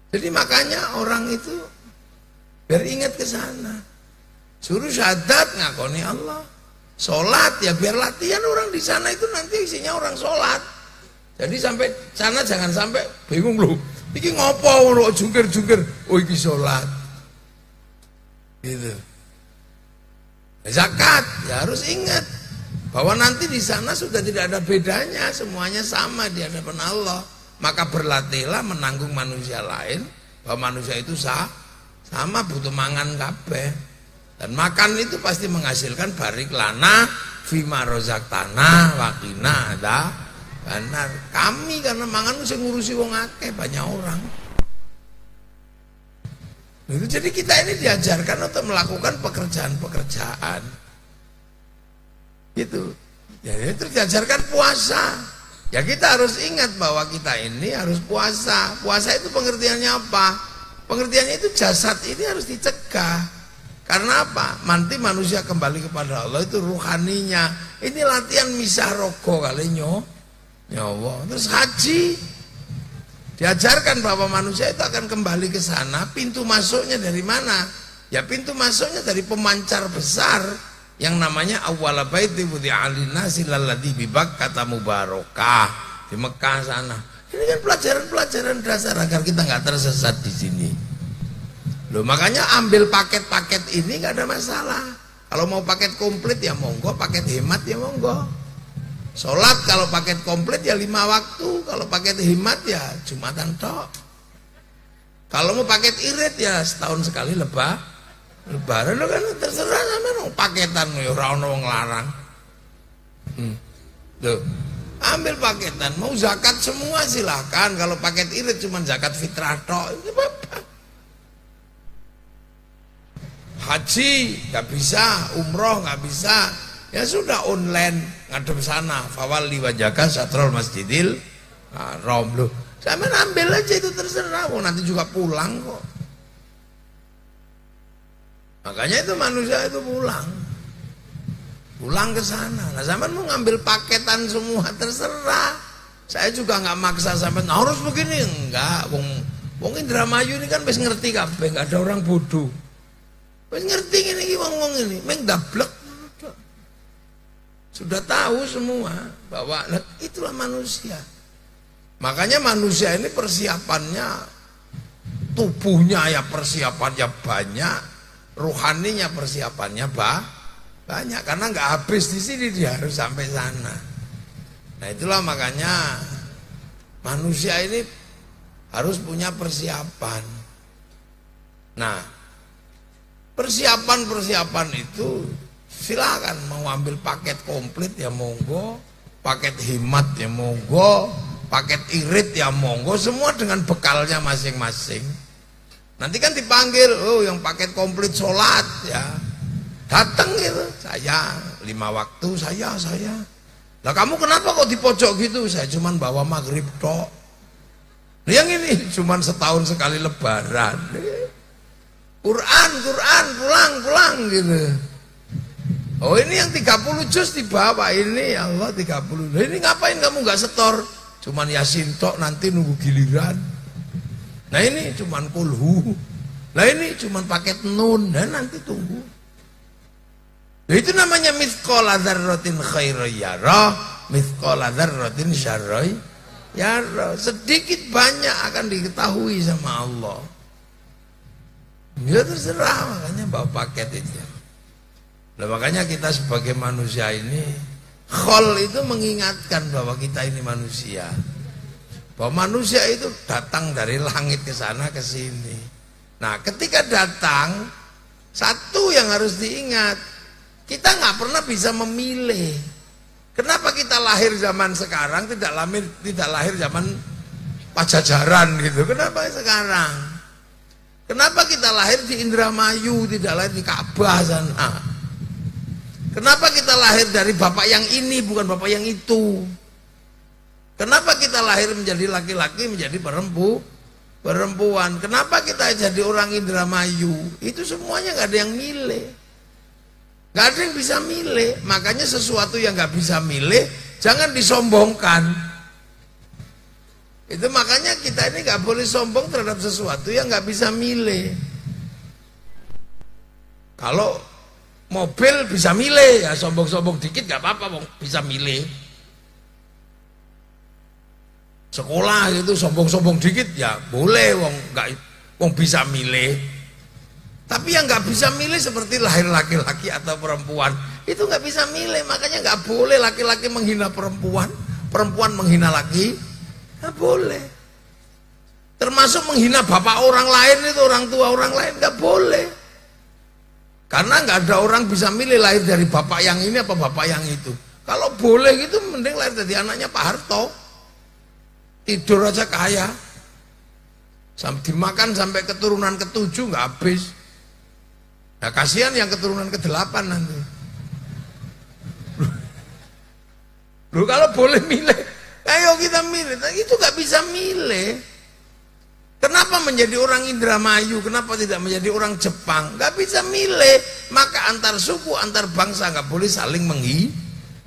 Jadi makanya orang itu biar ingat ke sana. Suruh syahadat ngakoni Allah. Sholat ya biar latihan orang di sana itu nanti isinya orang sholat. Jadi sampai sana jangan sampai bingung loh. Iki ngopo lo jungkir-jungkir. Oh iki sholat. Gitu. Zakat ya harus ingat bahwa nanti di sana sudah tidak ada bedanya, semuanya sama di hadapan Allah. Maka berlatihlah menanggung manusia lain, bahwa manusia itu sama butuh mangan kabeh. Dan makan itu pasti menghasilkan barik lana fima rozaktana wakina ada benar. Kami karena mangan itu ngurusi wong akeh, banyak orang. Itu jadi kita ini diajarkan untuk melakukan pekerjaan-pekerjaan. Gitu. Jadi itu diajarkan puasa. Ya kita harus ingat bahwa kita ini harus puasa. Puasa itu pengertiannya apa? Pengertiannya itu jasad ini harus dicegah. Karena apa? Nanti manusia kembali kepada Allah itu ruhaninya. Ini latihan misah rogo kali nyawa. Terus haji diajarkan bahwa manusia itu akan kembali ke sana. Pintu masuknya dari mana? Ya pintu masuknya dari pemancar besar yang namanya awwala baiti wudi'a lin-nasi lalladzi bi Bakkah mubarakah, di Mekah sana. Ini kan pelajaran-pelajaran dasar agar kita nggak tersesat di sini. Loh, makanya ambil paket-paket ini nggak ada masalah. Kalau mau paket komplit ya monggo, paket hemat ya monggo. Sholat kalau paket komplit ya 5 waktu, kalau paket hemat ya Jumatan tok. Kalau mau paket irit ya setahun sekali lebaran lo kan terserah sama paketan ya ora ono wong larang. Tuh, ambil paketan, mau zakat semua silahkan. Kalau paket irit cuma zakat fitrah tok, itu apa? Haji nggak bisa, umroh nggak bisa, ya sudah online ngadep sana. Fawalli wajhaka satrul masjidil haram. Loh, sama ambil aja itu terserah, nanti juga pulang kok. Makanya itu manusia itu pulang ke sana. Nah, zaman mau ngambil paketan semua terserah. Saya juga nggak maksa sampai harus begini, enggak. Wong Indramayu ini kan wis ngerti kabeh, nggak ada orang bodoh. Wis ngerti ini wong ini, meng dablek. Sudah tahu semua bahwa itulah manusia. Makanya manusia ini persiapannya, tubuhnya ya persiapannya banyak, rohaninya persiapannya banyak, karena nggak habis di sini, dia harus sampai sana. Nah itulah makanya manusia ini harus punya persiapan. Nah persiapan itu silakan, mau ambil paket komplit ya monggo, paket hemat ya monggo, paket irit ya monggo, semua dengan bekalnya masing-masing. Nanti kan dipanggil, oh yang paket komplit sholat ya datang gitu, saya 5 waktu saya. Lah kamu kenapa kok di pojok gitu? Saya cuman bawa maghrib tok. Yang ini cuman setahun sekali lebaran. Quran pulang gitu. Oh ini yang 30 juz dibawa ini, ya Allah 30. Nah, ini ngapain kamu nggak setor? Cuman Yasin tok, nanti nunggu giliran. Nah ini cuman kulhu. Nah ini cuman paket nun, dan nanti tunggu. Nah, itu namanya mithqala dzarratin khairan yarah, mithqala dzarratin syarran yarah. Sedikit banyak akan diketahui sama Allah. Ya terserah, makanya bawa paket itu. Nah, makanya kita sebagai manusia ini, khol itu mengingatkan bahwa kita ini manusia. Bahwa manusia itu datang dari langit ke sana ke sini. Nah, ketika datang, satu yang harus diingat, kita nggak pernah bisa memilih. Kenapa kita lahir zaman sekarang, tidak lahir zaman Pajajaran gitu? Kenapa sekarang? Kenapa kita lahir di Indramayu, tidak lahir di Ka'bah sana? Kenapa kita lahir dari bapak yang ini, bukan bapak yang itu? Kenapa kita lahir menjadi laki-laki, menjadi perempuan? Kenapa kita jadi orang Indramayu? Itu semuanya nggak ada yang milih. Nggak ada yang bisa milih. Makanya sesuatu yang nggak bisa milih, jangan disombongkan. Itu makanya kita ini nggak boleh sombong terhadap sesuatu yang nggak bisa milih. Kalau mobil bisa milih, ya sombong-sombong dikit nggak apa-apa, bisa milih. Sekolah gitu sombong-sombong dikit ya boleh, wong bisa milih. Tapi yang nggak bisa milih seperti lahir laki-laki atau perempuan, itu nggak bisa milih. Makanya nggak boleh laki-laki menghina perempuan, perempuan menghina laki. Nggak boleh. Termasuk menghina bapak orang lain, itu orang tua orang lain, nggak boleh. Karena nggak ada orang bisa milih lahir dari bapak yang ini apa bapak yang itu. Kalau boleh gitu, mending lahir dari anaknya Pak Harto. Tidur aja kaya, dimakan sampai keturunan ke-7 nggak habis. Nah kasihan yang keturunan ke-8 nanti. Loh kalau boleh milih, ayo kita milih. Nah, itu nggak bisa milih. Kenapa menjadi orang Indramayu? Kenapa tidak menjadi orang Jepang? Nggak bisa milih. Maka antar suku, antar bangsa nggak boleh saling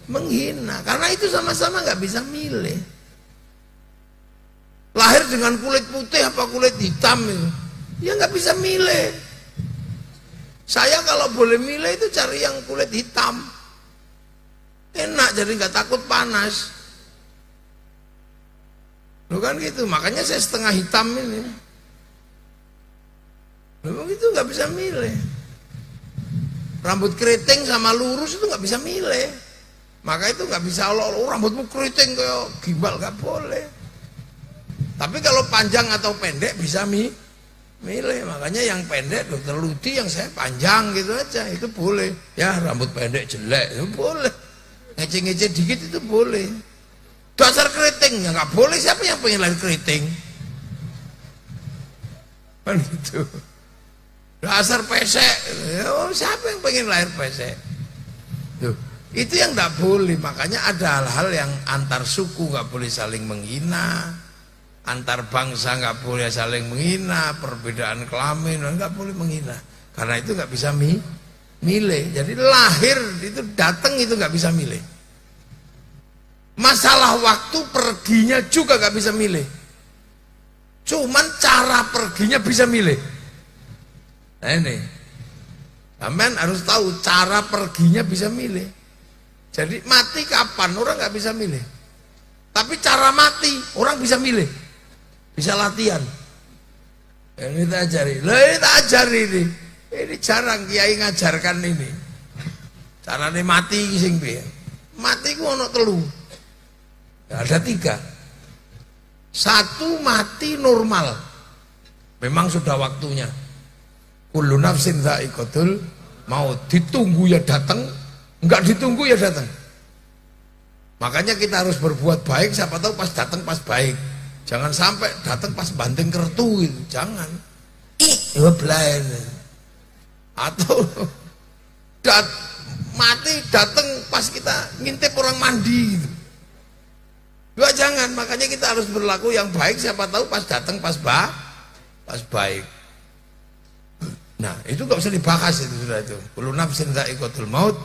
menghina. Karena itu sama-sama nggak bisa milih. Lahir dengan kulit putih apa kulit hitam itu, ya nggak bisa milih. Saya kalau boleh milih itu cari yang kulit hitam, enak, jadi nggak takut panas. Loh kan gitu, makanya saya setengah hitam ini. Loh gitu nggak bisa milih. Rambut keriting sama lurus itu nggak bisa milih. Maka itu nggak bisa rambutmu keriting kayak gimbal, nggak boleh. Tapi kalau panjang atau pendek bisa milih. Makanya yang pendek dokter Ludi, yang saya panjang gitu aja itu boleh. Ya rambut pendek jelek itu boleh. Ngece-ngece dikit itu boleh. Dasar keriting ya nggak boleh. Siapa yang pengen lahir keriting? Kan gitu. Dasar pesek, siapa yang pengen lahir pesek? Tuh, itu yang nggak boleh. Makanya ada hal-hal yang antar suku nggak boleh saling menghina, antar bangsa nggak boleh saling menghina, perbedaan kelamin nggak boleh menghina. Karena itu nggak bisa milih. Jadi lahir itu datang itu nggak bisa milih. Masalah waktu perginya juga nggak bisa milih. Cuman cara perginya bisa milih. Nah ini, sampean harus tahu cara perginya bisa milih. Jadi mati kapan orang nggak bisa milih. Tapi cara mati orang bisa milih, bisa latihan. Ini kita ajari, kita ajari ini. Ini jarang kiai ngajarkan ini. Caranya mati sing piye? Mati ku ono telu. Ada 3. 1 mati normal, memang sudah waktunya. Kullu nafsin dha'iqatul maut, ditunggu ya datang, enggak ditunggu ya datang. Makanya kita harus berbuat baik, siapa tahu pas datang pas baik. Jangan sampai datang pas banting kertu gitu, jangan. Blind. Atau mati datang pas kita ngintip orang mandi gitu. Ya jangan, makanya kita harus berlaku yang baik, siapa tahu pas datang pas baik. Nah, itu nggak usah dibahas itu sudah itu. Kullu nafsin dha'iqatul maut,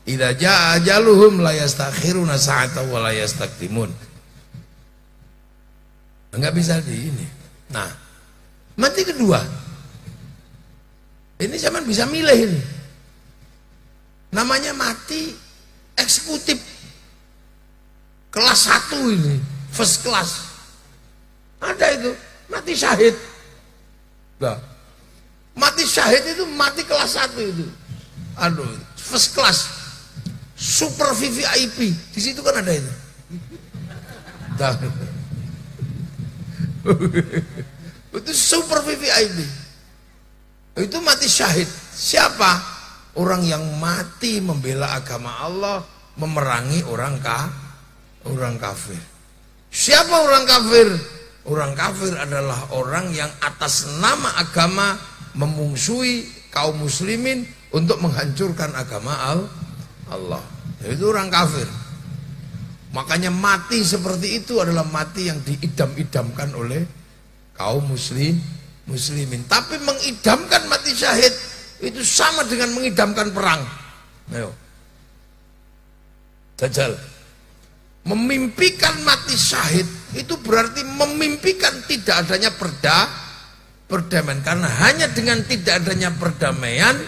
idza jaa ajaluhum la yastakhiruna sa'atan wa la yastaqdimun. Enggak bisa di ini. Nah, mati kedua. Ini zaman bisa milih ini. Namanya mati eksekutif. Kelas 1 ini, first class. Ada itu, mati syahid. Nah, mati syahid itu mati kelas 1 itu. Aduh, first class. Super VVIP. Di situ kan ada itu. Itu super VVIP. Itu mati syahid. Siapa? Orang yang mati membela agama Allah, memerangi orang kafir. Siapa orang kafir? Orang kafir adalah orang yang atas nama agama memungsuhi kaum muslimin untuk menghancurkan agama Allah. Itu orang kafir. Makanya mati seperti itu adalah mati yang diidam-idamkan oleh kaum muslimin. Tapi mengidamkan mati syahid itu sama dengan mengidamkan perang. Ayo. Jajal. Memimpikan mati syahid itu berarti memimpikan tidak adanya perdamaian. Karena hanya dengan tidak adanya perdamaian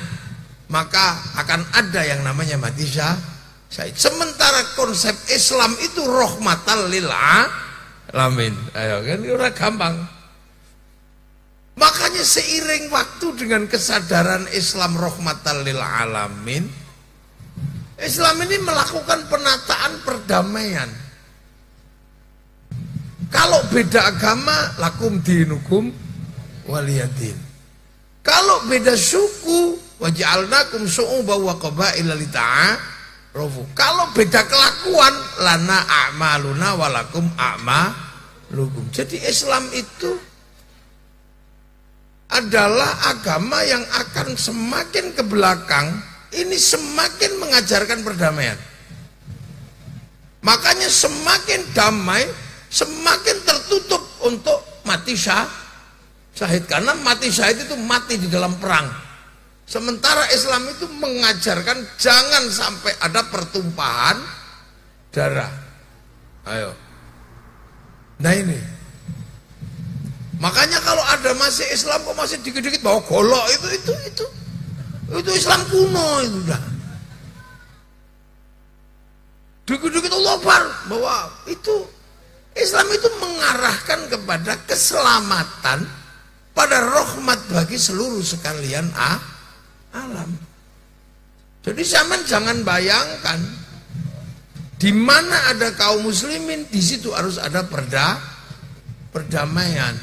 maka akan ada yang namanya mati syahid. Sementara konsep Islam itu rahmatan lil alamin. Ayo kan udah gampang. Makanya seiring waktu dengan kesadaran Islam rahmatan lil alamin, Islam ini melakukan penataan perdamaian. Kalau beda agama, lakum dinukum waliyadin. Kalau beda suku, waj'alnakum syu'uban wa qabaila lita'arafu. Kalau beda kelakuan, lana a'maluna walakum a'malukum. Jadi Islam itu adalah agama yang akan semakin ke belakang ini semakin mengajarkan perdamaian. Makanya semakin damai, semakin tertutup untuk mati syahid. Karena mati syahid itu mati di dalam perang. Sementara Islam itu mengajarkan jangan sampai ada pertumpahan darah. Ayo. Nah ini. Makanya kalau ada masih Islam kok masih dikit-dikit bawa golok itu Islam kuno itu dah. Dikit-dikit Allah Akbar bahwa itu Islam itu mengarahkan kepada keselamatan pada rahmat bagi seluruh sekalian alam. Jadi zaman jangan bayangkan di mana ada kaum muslimin, di situ harus ada perdamaian.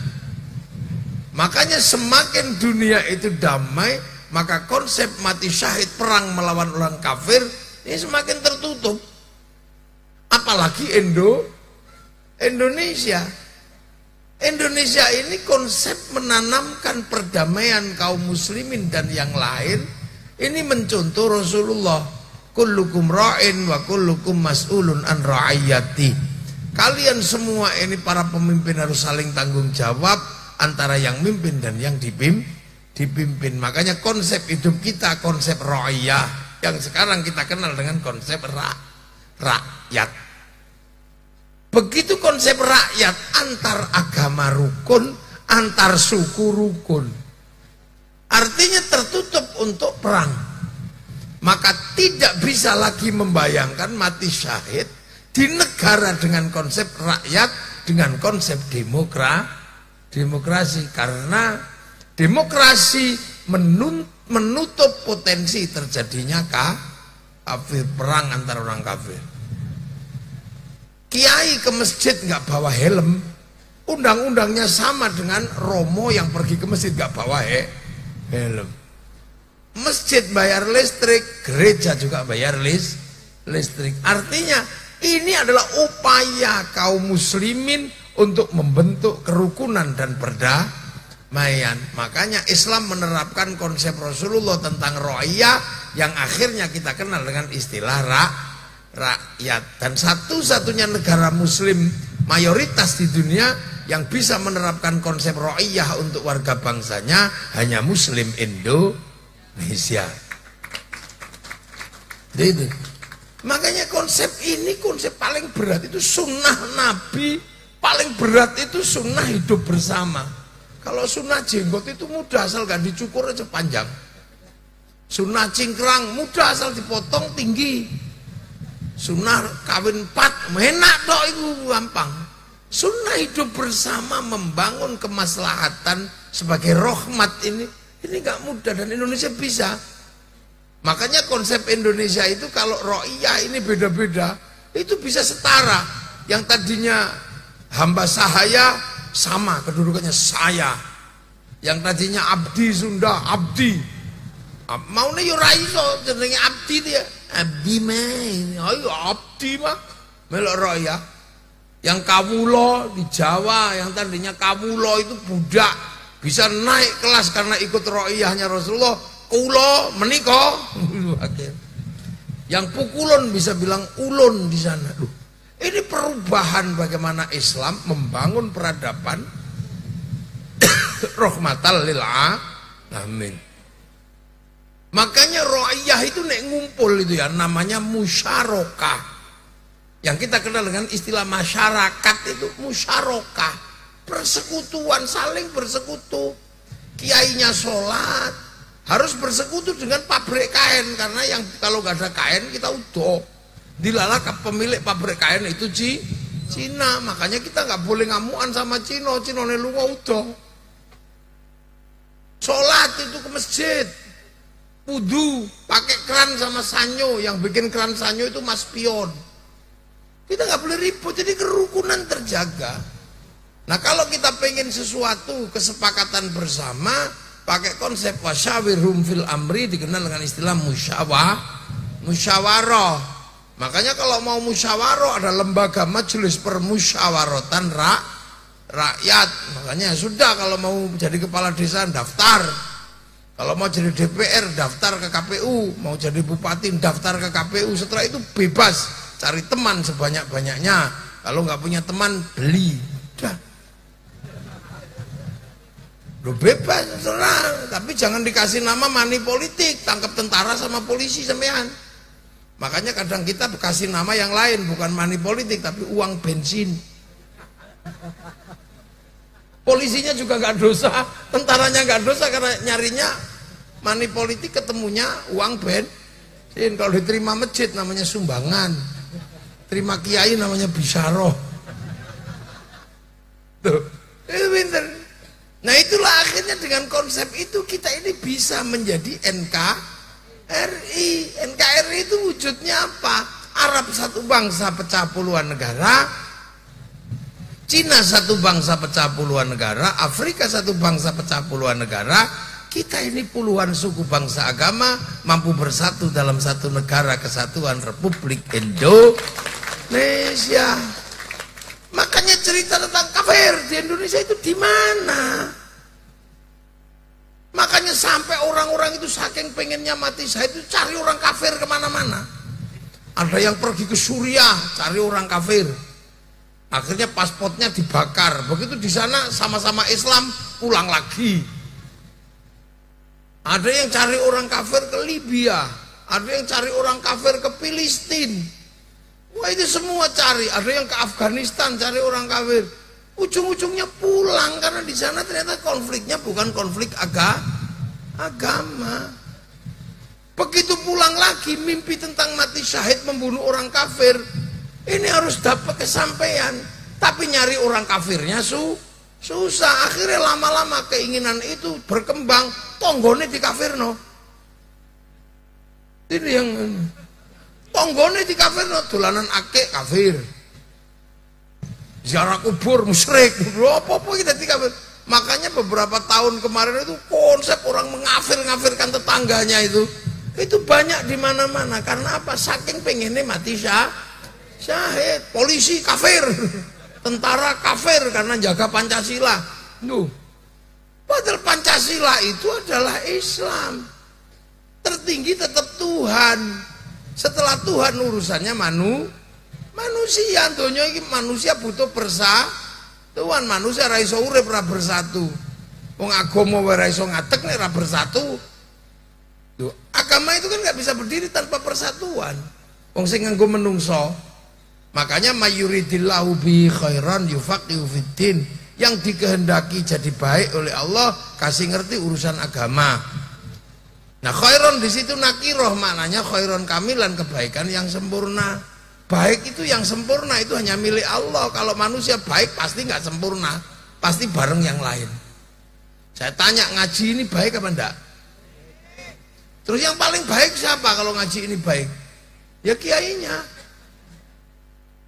Makanya semakin dunia itu damai, maka konsep mati syahid perang melawan orang kafir ini semakin tertutup. Apalagi Indonesia. Indonesia ini konsep menanamkan perdamaian kaum muslimin dan yang lain. Ini mencontoh Rasulullah, kullukum ra'in wa kullukum mas'ulun an ra'iyati. Kalian semua ini para pemimpin harus saling tanggung jawab antara yang mimpin dan yang dipimpin. Makanya konsep hidup kita konsep ra'iyah, yang sekarang kita kenal dengan konsep rakyat. Begitu konsep rakyat, antar agama rukun, antar suku rukun. Artinya tertutup untuk perang. Maka tidak bisa lagi membayangkan mati syahid di negara dengan konsep rakyat, dengan konsep demokrasi. Karena demokrasi menutup potensi terjadinya kafir, perang antara orang kafir. Kiai ke masjid nggak bawa helm, undang-undangnya sama dengan Romo yang pergi ke masjid nggak bawa helm. Masjid bayar listrik, gereja juga bayar listrik. Artinya ini adalah upaya kaum muslimin untuk membentuk kerukunan dan perdamaian. Makanya Islam menerapkan konsep Rasulullah tentang ra'iyah yang akhirnya kita kenal dengan istilah rakyat. Dan satu-satunya negara muslim mayoritas di dunia yang bisa menerapkan konsep ra'iyah untuk warga bangsanya hanya muslim Indonesia. Itu. Makanya konsep ini konsep paling berat itu sunnah Nabi, paling berat itu sunnah hidup bersama. Kalau sunnah jenggot itu mudah asal gak dicukur aja panjang. Sunnah cingkrang mudah asal dipotong tinggi. Sunnah kawin 4 enak dok, itu gampang. Sunnah hidup bersama membangun kemaslahatan sebagai rahmat ini gak mudah dan Indonesia bisa. Makanya konsep Indonesia itu kalau ra'iyah ini beda-beda, itu bisa setara. Yang tadinya hamba sahaya sama kedudukannya saya. Yang tadinya abdi Sunda abdi. Maune yo ra iso jenenge abdi dia. Abdi mah, ayo abdi mah melok ra'iyah. Yang kawula di Jawa, yang tadinya kawula itu budak, bisa naik kelas karena ikut ra'iyahnya Rasulullah. Kula menika yang pukulun bisa bilang ulun di sana. Loh, ini perubahan bagaimana Islam membangun peradaban rahmatan lil alamin. Makanya ra'iyah itu nek ngumpul itu ya namanya musyarakah. Yang kita kenal dengan istilah masyarakat itu musyarakah. Persekutuan, saling bersekutu. Kiainya sholat harus bersekutu dengan pabrik kain, karena yang kalau nggak ada kain kita udah dilala pemilik pabrik kain itu Cina. Makanya kita nggak boleh ngamuan sama Cina ne lunga udah. Sholat itu ke masjid, wudu pakai keran sama sanyo, yang bikin keran sanyo itu Mas Pion. Kita nggak boleh ribut, jadi kerukunan terjaga. Nah kalau kita pengen sesuatu kesepakatan bersama, pakai konsep wasyawirhum fil amri, dikenal dengan istilah musyawarah. Makanya kalau mau musyawarah ada lembaga majelis permusyawaratan rakyat. Makanya sudah, kalau mau jadi kepala desa daftar, kalau mau jadi DPR daftar ke KPU, mau jadi bupati daftar ke KPU. Setelah itu bebas cari teman sebanyak-banyaknya. Kalau nggak punya teman beli, udah. Lo bebas serang, tapi jangan dikasih nama money politik, tangkap tentara sama polisi sampean. Makanya kadang kita kasih nama yang lain, bukan money politik tapi uang bensin. Polisinya juga nggak dosa, tentaranya nggak dosa karena nyarinya money politik, ketemunya uang bensin. Kalau diterima masjid namanya sumbangan, terima kiai namanya bisyarah. Tuh, itu pinter. Nah itulah akhirnya dengan konsep itu kita ini bisa menjadi RI, NKRI itu wujudnya apa? Arab satu bangsa pecah puluhan negara, Cina satu bangsa pecah puluhan negara, Afrika satu bangsa pecah puluhan negara. Kita ini puluhan suku bangsa agama mampu bersatu dalam satu negara kesatuan Republik Indonesia. Makanya cerita tentang kafir di Indonesia itu di mana? Makanya sampai orang-orang itu saking pengennya mati syahid itu cari orang kafir kemana-mana. Ada yang pergi ke Suriah cari orang kafir. Akhirnya pasportnya dibakar. Begitu di sana sama-sama Islam pulang lagi. Ada yang cari orang kafir ke Libya. Ada yang cari orang kafir ke Filistin. Wah itu semua cari. Ada yang ke Afghanistan cari orang kafir. Ujung-ujungnya pulang karena di sana ternyata konfliknya bukan konflik agama. Begitu pulang lagi mimpi tentang mati syahid membunuh orang kafir. Ini harus dapat kesampaian. Tapi nyari orang kafirnya susah. Akhirnya lama-lama keinginan itu berkembang. Tonggone di kafirno. Ini yang tonggone di kafirno. Dolanan akek kafir. Ziarah kubur musyrik, apa-apa kita kafir. Makanya beberapa tahun kemarin itu konsep orang mengafir-ngafirkan tetangganya itu banyak di mana-mana. Karena apa? Saking pengennya mati syahid. Polisi kafir, tentara kafir karena jaga Pancasila. Duh, padahal Pancasila itu adalah Islam. Tertinggi tetap Tuhan. Setelah Tuhan urusannya manusia. Donya iki manusia butuh persatuan. Manusia ra iso urip ra bersatu. Wong agama wae ra iso ngadeg nek ra bersatu. Loh, agama itu kan nggak bisa berdiri tanpa persatuan. Wong sing nganggo menungso. Makanya mayuridillahu bi khairan yufaqihu fiddin. Yang dikehendaki jadi baik oleh Allah kasih ngerti urusan agama. Nah, khairon di situ nakiroh, maknanya khairon kamilan, kebaikan yang sempurna. Baik itu yang sempurna itu hanya milik Allah. Kalau manusia baik pasti nggak sempurna, pasti bareng yang lain. Saya tanya, ngaji ini baik apa enggak? Terus yang paling baik siapa kalau ngaji ini baik? Ya kiainya.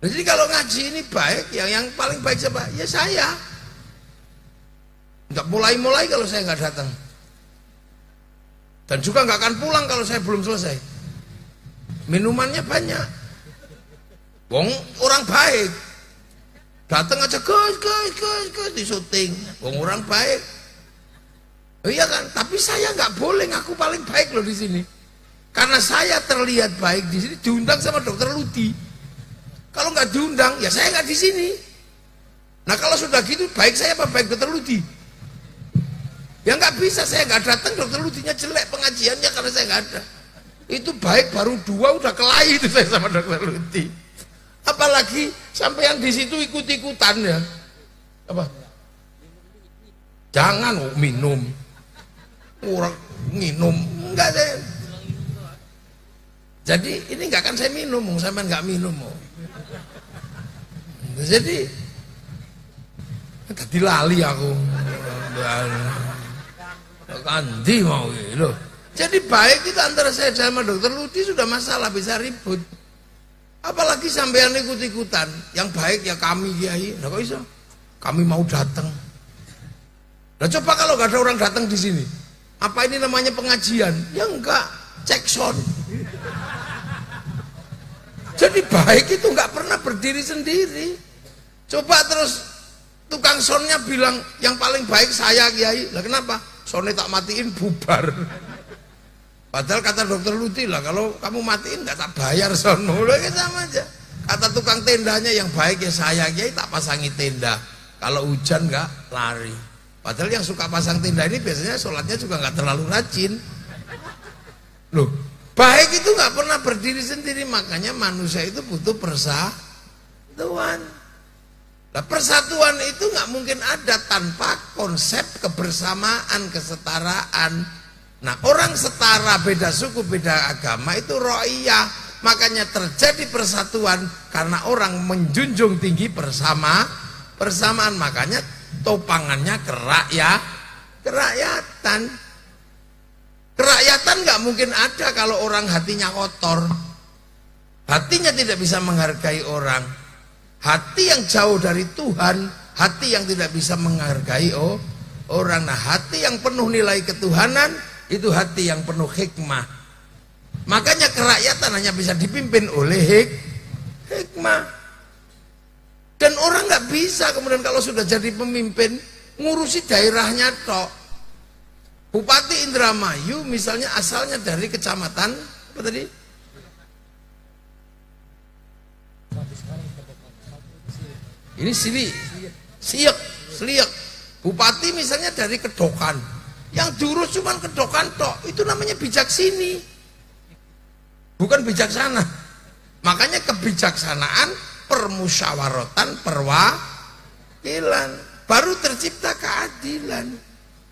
Jadi kalau ngaji ini baik, yang paling baik siapa? Ya saya. Nggak mulai-mulai kalau saya nggak datang. Dan juga nggak akan pulang kalau saya belum selesai. Minumannya banyak. Wong orang baik datang aja guys di syuting. Wong orang baik. Oh iya kan? Tapi saya nggak boleh ngaku paling baik loh di sini. Karena saya terlihat baik di sini diundang sama Dokter Ludi. Kalau nggak diundang ya saya nggak di sini. Nah kalau sudah gitu baik saya apa baik Dokter Ludi? Ya nggak bisa, saya nggak datang Dokter Ludinya jelek pengajiannya karena saya nggak ada. Itu baik baru 2 udah kelahi itu saya sama Dokter Ludi. Apalagi sampai yang di situ ikut-ikutan ya. Apa? Jangan minum. Orang minum enggak deh. Jadi ini enggak akan saya minum, sampean enggak minum. Jadi tadi lali aku. Kandi mau gitu. Jadi baik itu antara saya sama Dokter Ludi sudah masalah, bisa ribut. Apalagi sampean ikut-ikutan. Yang baik ya kami kiai. Nah kok iso? Kami mau datang. Nah coba kalau gak ada orang datang di sini, apa ini namanya pengajian? Ya enggak, cek sound. Jadi baik itu enggak pernah berdiri sendiri. Coba terus tukang soundnya bilang yang paling baik saya kiai. Lah kenapa? Soundnya tak matiin bubar. Padahal kata Dokter Ludi lah, kalau kamu matiin nggak tak bayar sono, ya sama aja. Kata tukang tendanya yang baik ya saya kiai tak pasangi tenda. Kalau hujan nggak lari. Padahal yang suka pasang tenda ini biasanya sholatnya juga nggak terlalu rajin. Loh, baik itu nggak pernah berdiri sendiri, makanya manusia itu butuh persatuan. Nah, persatuan itu nggak mungkin ada tanpa konsep kebersamaan, kesetaraan. Nah, orang setara, beda suku, beda agama itu ro'iyah. Makanya terjadi persatuan karena orang menjunjung tinggi persamaan. Makanya topangannya kerakyatan. Kerakyatan nggak mungkin ada kalau orang hatinya kotor. Hatinya tidak bisa menghargai orang. Hati yang jauh dari Tuhan, hati yang tidak bisa menghargai orang. Nah, hati yang penuh nilai ketuhanan itu hati yang penuh hikmah. Makanya kerakyatan hanya bisa dipimpin oleh hikmah. Dan orang nggak bisa kemudian kalau sudah jadi pemimpin ngurusi daerahnya tok. Bupati Indramayu misalnya asalnya dari kecamatan apa tadi? Ini Sliek. Bupati misalnya dari Kedokan. Yang diurus cuma Kedokan tok. Itu namanya bijaksini. Bukan bijaksana. Makanya kebijaksanaan, permusyawaratan, perwakilan. Baru tercipta keadilan.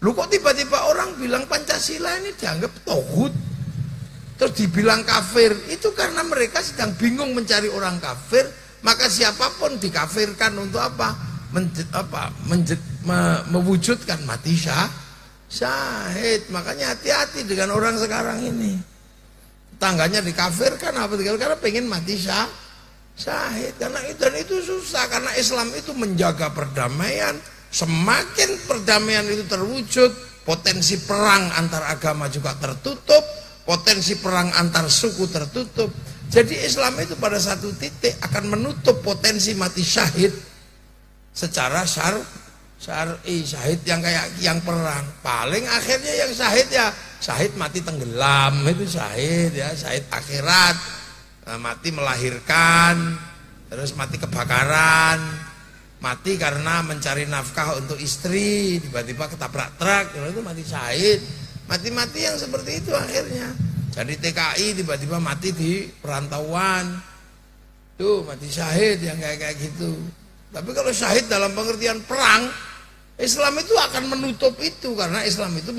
Lu kok tiba-tiba orang bilang Pancasila ini dianggap tauhid. Terus dibilang kafir. Itu karena mereka sedang bingung mencari orang kafir. Maka siapapun dikafirkan untuk apa? Mewujudkan mati syahid. Makanya hati-hati dengan orang sekarang ini. Tangganya dikafirkan apa? Karena pengen mati syahid. Karena itu susah. Karena Islam itu menjaga perdamaian. Semakin perdamaian itu terwujud, potensi perang antar agama juga tertutup, potensi perang antar suku tertutup. Jadi Islam itu pada satu titik akan menutup potensi mati syahid secara syar'i. Syahid yang kayak yang perang, paling akhirnya yang syahid ya syahid mati tenggelam, itu syahid ya, syahid akhirat, mati melahirkan, terus mati kebakaran, mati karena mencari nafkah untuk istri, tiba-tiba ketabrak truk, itu mati syahid. Mati-mati yang seperti itu akhirnya. Jadi TKI tiba-tiba mati di perantauan, tuh mati syahid yang kayak gitu. Tapi kalau syahid dalam pengertian perang, Islam itu akan menutup itu karena Islam itu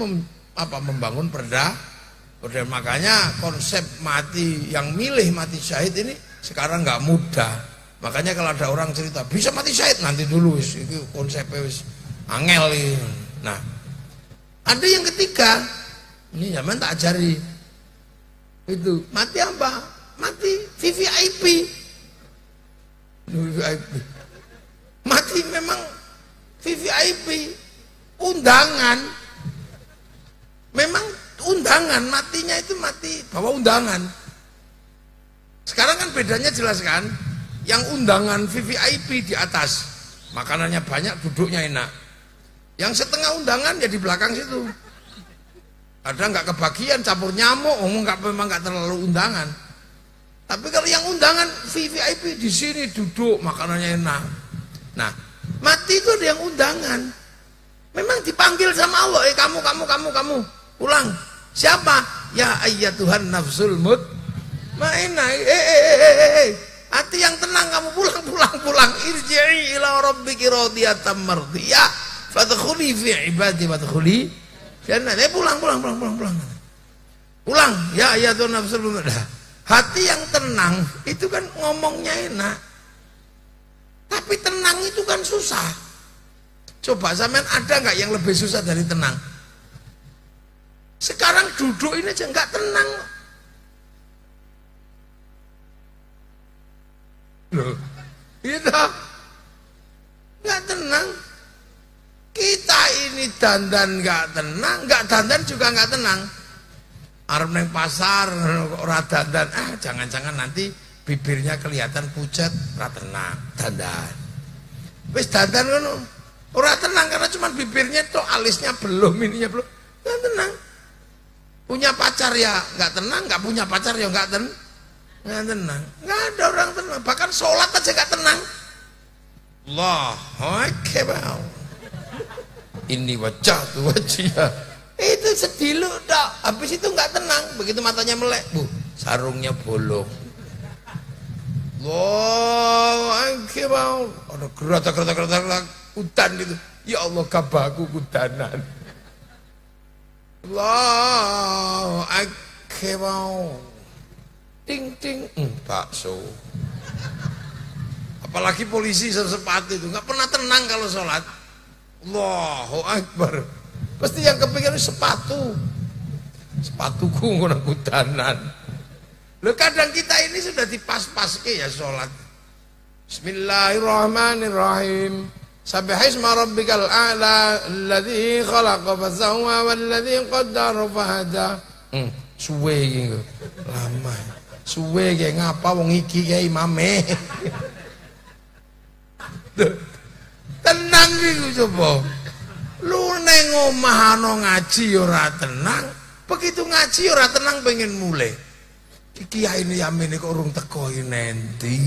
membangun perdamaian. Makanya konsep mati yang milih mati syahid ini sekarang nggak mudah. Makanya kalau ada orang cerita bisa mati syahid nanti dulu, itu konsepnya angel ini. Nah, ada yang ketiga, ini zaman tak ajari. Itu mati apa? Mati VVIP. Mati memang VVIP, undangan. Memang undangan, matinya itu mati bawa undangan. Sekarang kan bedanya jelas kan? Yang undangan VVIP di atas, makanannya banyak, duduknya enak. Yang setengah undangan ya di belakang situ. Ada nggak kebagian, campur nyamuk, memang nggak terlalu undangan. Tapi kalau yang undangan VVIP di sini duduk, makanannya enak. Nah, mati itu ada yang undangan. Memang dipanggil sama Allah, kamu, pulang. Siapa? Ya ayyatuhan nafsul mutmainnah. Hati yang tenang, kamu pulang. Irji'i ila rabbiki radiyatan mardiyah. Fadkhuli fi ibadi wadkhuli jannah. Pulang. Pulang. Ya ayyatuhan nafsul mutmainnah. Hati yang tenang itu kan ngomongnya enak. Tapi tenang itu kan susah. Coba sampean ada nggak yang lebih susah dari tenang? Sekarang duduk ini aja nggak tenang. Loh, itu nggak tenang. Kita ini dandan nggak tenang, nggak dandan juga nggak tenang. Arep neng pasar ora dandan, jangan-jangan nanti bibirnya kelihatan pucat, ora tenang, dandan. Wis dandan ngono, ora tenang karena cuma bibirnya tuh, alisnya belum, ininya belum, nggak tenang. Punya pacar ya nggak tenang, nggak punya pacar ya nggak tenang. Nggak ada orang tenang, bahkan sholat aja nggak tenang. Allahu Akbar. Ini wajah tuh wajah. Itu sedih lu dok. Habis itu nggak tenang, begitu matanya melek, sarungnya bolong. Allahu Akbar. Ada gerak hutan itu. Ya Allah, gabahku hudanan. Allahu Akbar. Ting bakso. Apalagi polisi sepatu itu nggak pernah tenang kalau sholat. Allahu Akbar. Pasti yang kepikiran sepatu. Sepatuku ngono kudanan. Lho kadang kita ini sudah dipas-paske ya sholat. Bismillahirrahmanirrahim. Sabbihisma rabbikal a'la alladzi khalaqa fasawwa walladzi qaddara fahada. Suwe iki lama. Suwe iki ngapa wong iki kae imame. Tenang iku coba. Lu neng omah ana ngaji ora tenang, begitu ngaji ora tenang pengen mulai. Kiai ini yamin kok urung teko nanti.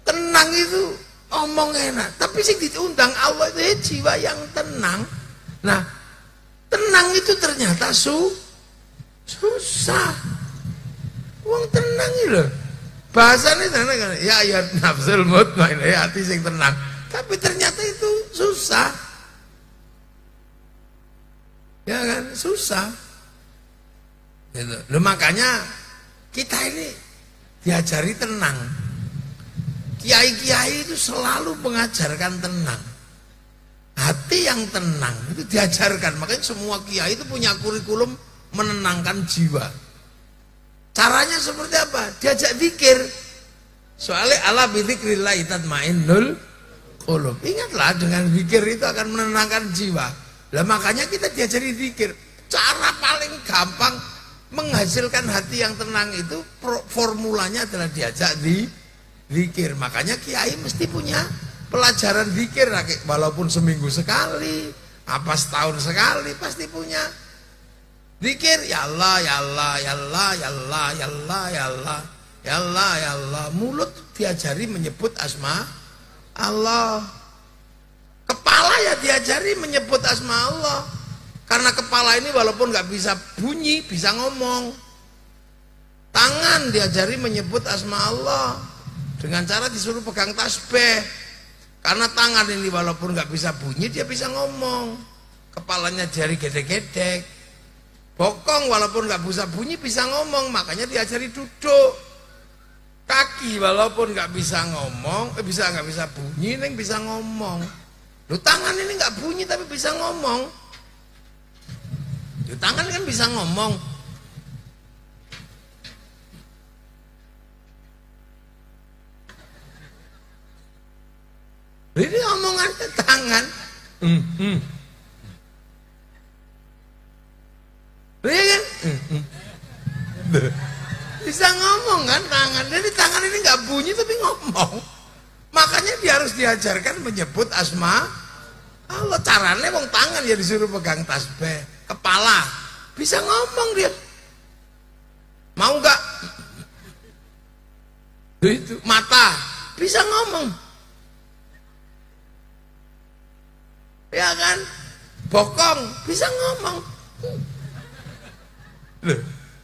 Tenang itu omong enak, tapi sing diundang Allah itu jiwa yang tenang. Nah, tenang itu ternyata susah. Wong tenang iki lho. Bahasane tenang kan. Ya nafsul mutmainnah, ya hati sing tenang. Tapi ternyata itu susah. Ya kan, susah. Gitu. Loh, makanya kita ini diajari tenang. Kiai-kiai itu selalu mengajarkan tenang. Hati yang tenang itu diajarkan. Makanya semua kiai itu punya kurikulum menenangkan jiwa. Caranya seperti apa? Diajak zikir. Soalnya ala bidzikrillah tatmainnul qulub. Ingatlah dengan zikir itu akan menenangkan jiwa. Lah makanya kita diajari zikir. Cara paling gampang menghasilkan hati yang tenang itu formulanya adalah diajak zikir. Makanya kiai mesti punya pelajaran zikir, walaupun seminggu sekali, apa setahun sekali pasti punya zikir. Ya Allah, ya Allah, ya Allah, ya Allah, ya Allah, ya Allah, ya Allah, ya Allah. Mulut diajari menyebut asma Allah. Kepala ya diajari menyebut asma Allah. Karena kepala ini walaupun nggak bisa bunyi, bisa ngomong. Tangan diajari menyebut asma Allah dengan cara disuruh pegang tasbih. Karena tangan ini walaupun nggak bisa bunyi, dia bisa ngomong. Kepalanya jari gedek-gedek. Bokong walaupun nggak bisa bunyi, bisa ngomong. Makanya diajari duduk. Kaki walaupun nggak bisa ngomong, nggak bisa bunyi, neng bisa ngomong. Loh, tangan ini nggak bunyi tapi bisa ngomong. Tangan kan bisa ngomong. Ini omongannya tangan. Iya kan? Bisa ngomong kan tangan. Jadi tangan ini nggak bunyi tapi ngomong. Makanya dia harus diajarkan menyebut asma Allah. Caranya wong tangan ya disuruh pegang tasbih. Kepala bisa ngomong dia, mau nggak? Itu mata bisa ngomong, ya kan? Bokong bisa ngomong.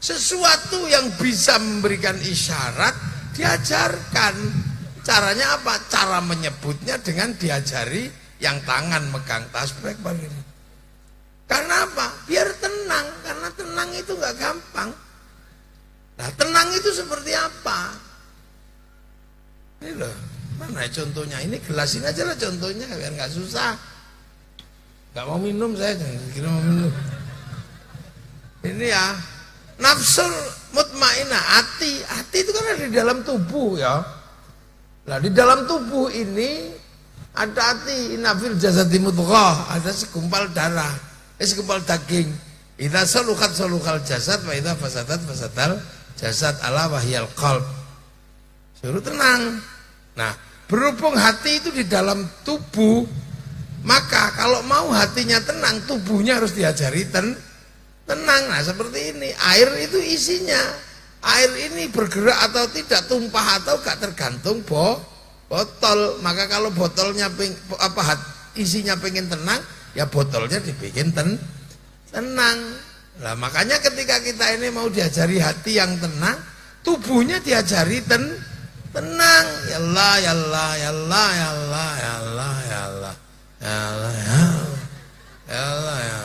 Sesuatu yang bisa memberikan isyarat diajarkan. Caranya apa? Cara menyebutnya dengan diajari yang tangan megang tasbih begini. Karena apa? Biar tenang. Karena tenang itu nggak gampang. Nah, tenang itu seperti apa? Ini loh, mana contohnya? Ini gelas ini aja lah contohnya, biar nggak susah. Nggak mau minum saya, jangan kira mau minum. Ini ya, nafsul mutmainnah, hati itu kan ada di dalam tubuh ya. Nah, di dalam tubuh ini ada hati, inafil jasadi mudghah, ada segumpal darah. Segumpal daging. Idza salukat salukal jasad wa idza fasadat fasadal jasad ala wahyal qalb. Suruh tenang. Nah, berhubung hati itu di dalam tubuh, maka kalau mau hatinya tenang, tubuhnya harus diajari tenang. Nah, seperti ini. Air itu isinya. Air ini bergerak atau tidak, tumpah atau gak tergantung botol. Maka kalau botolnya isinya pengen tenang, ya botolnya dibikin tenang. Nah, makanya ketika kita ini mau diajari hati yang tenang, tubuhnya diajari tenang. Ya Allah, ya Allah, ya Allah, ya Allah, ya Allah, ya Allah, ya Allah, ya Allah, ya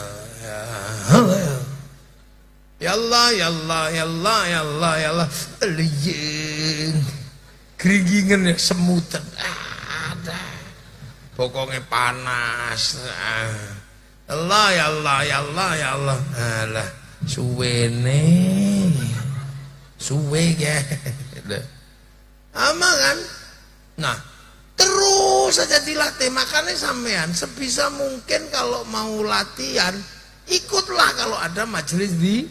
Allah, ya Allah, ya Allah, ya Allah, ya Allah, ya Allah. Geringingan ya semutan. Ada. Pokoknya panas. Allah ya Allah ya Allah ya Allah. Alah suwene. Suwe ya. Ama kan? Nah, terus saja dilatih. Makanya sampean sebisa mungkin kalau mau latihan, ikutlah kalau ada majelis di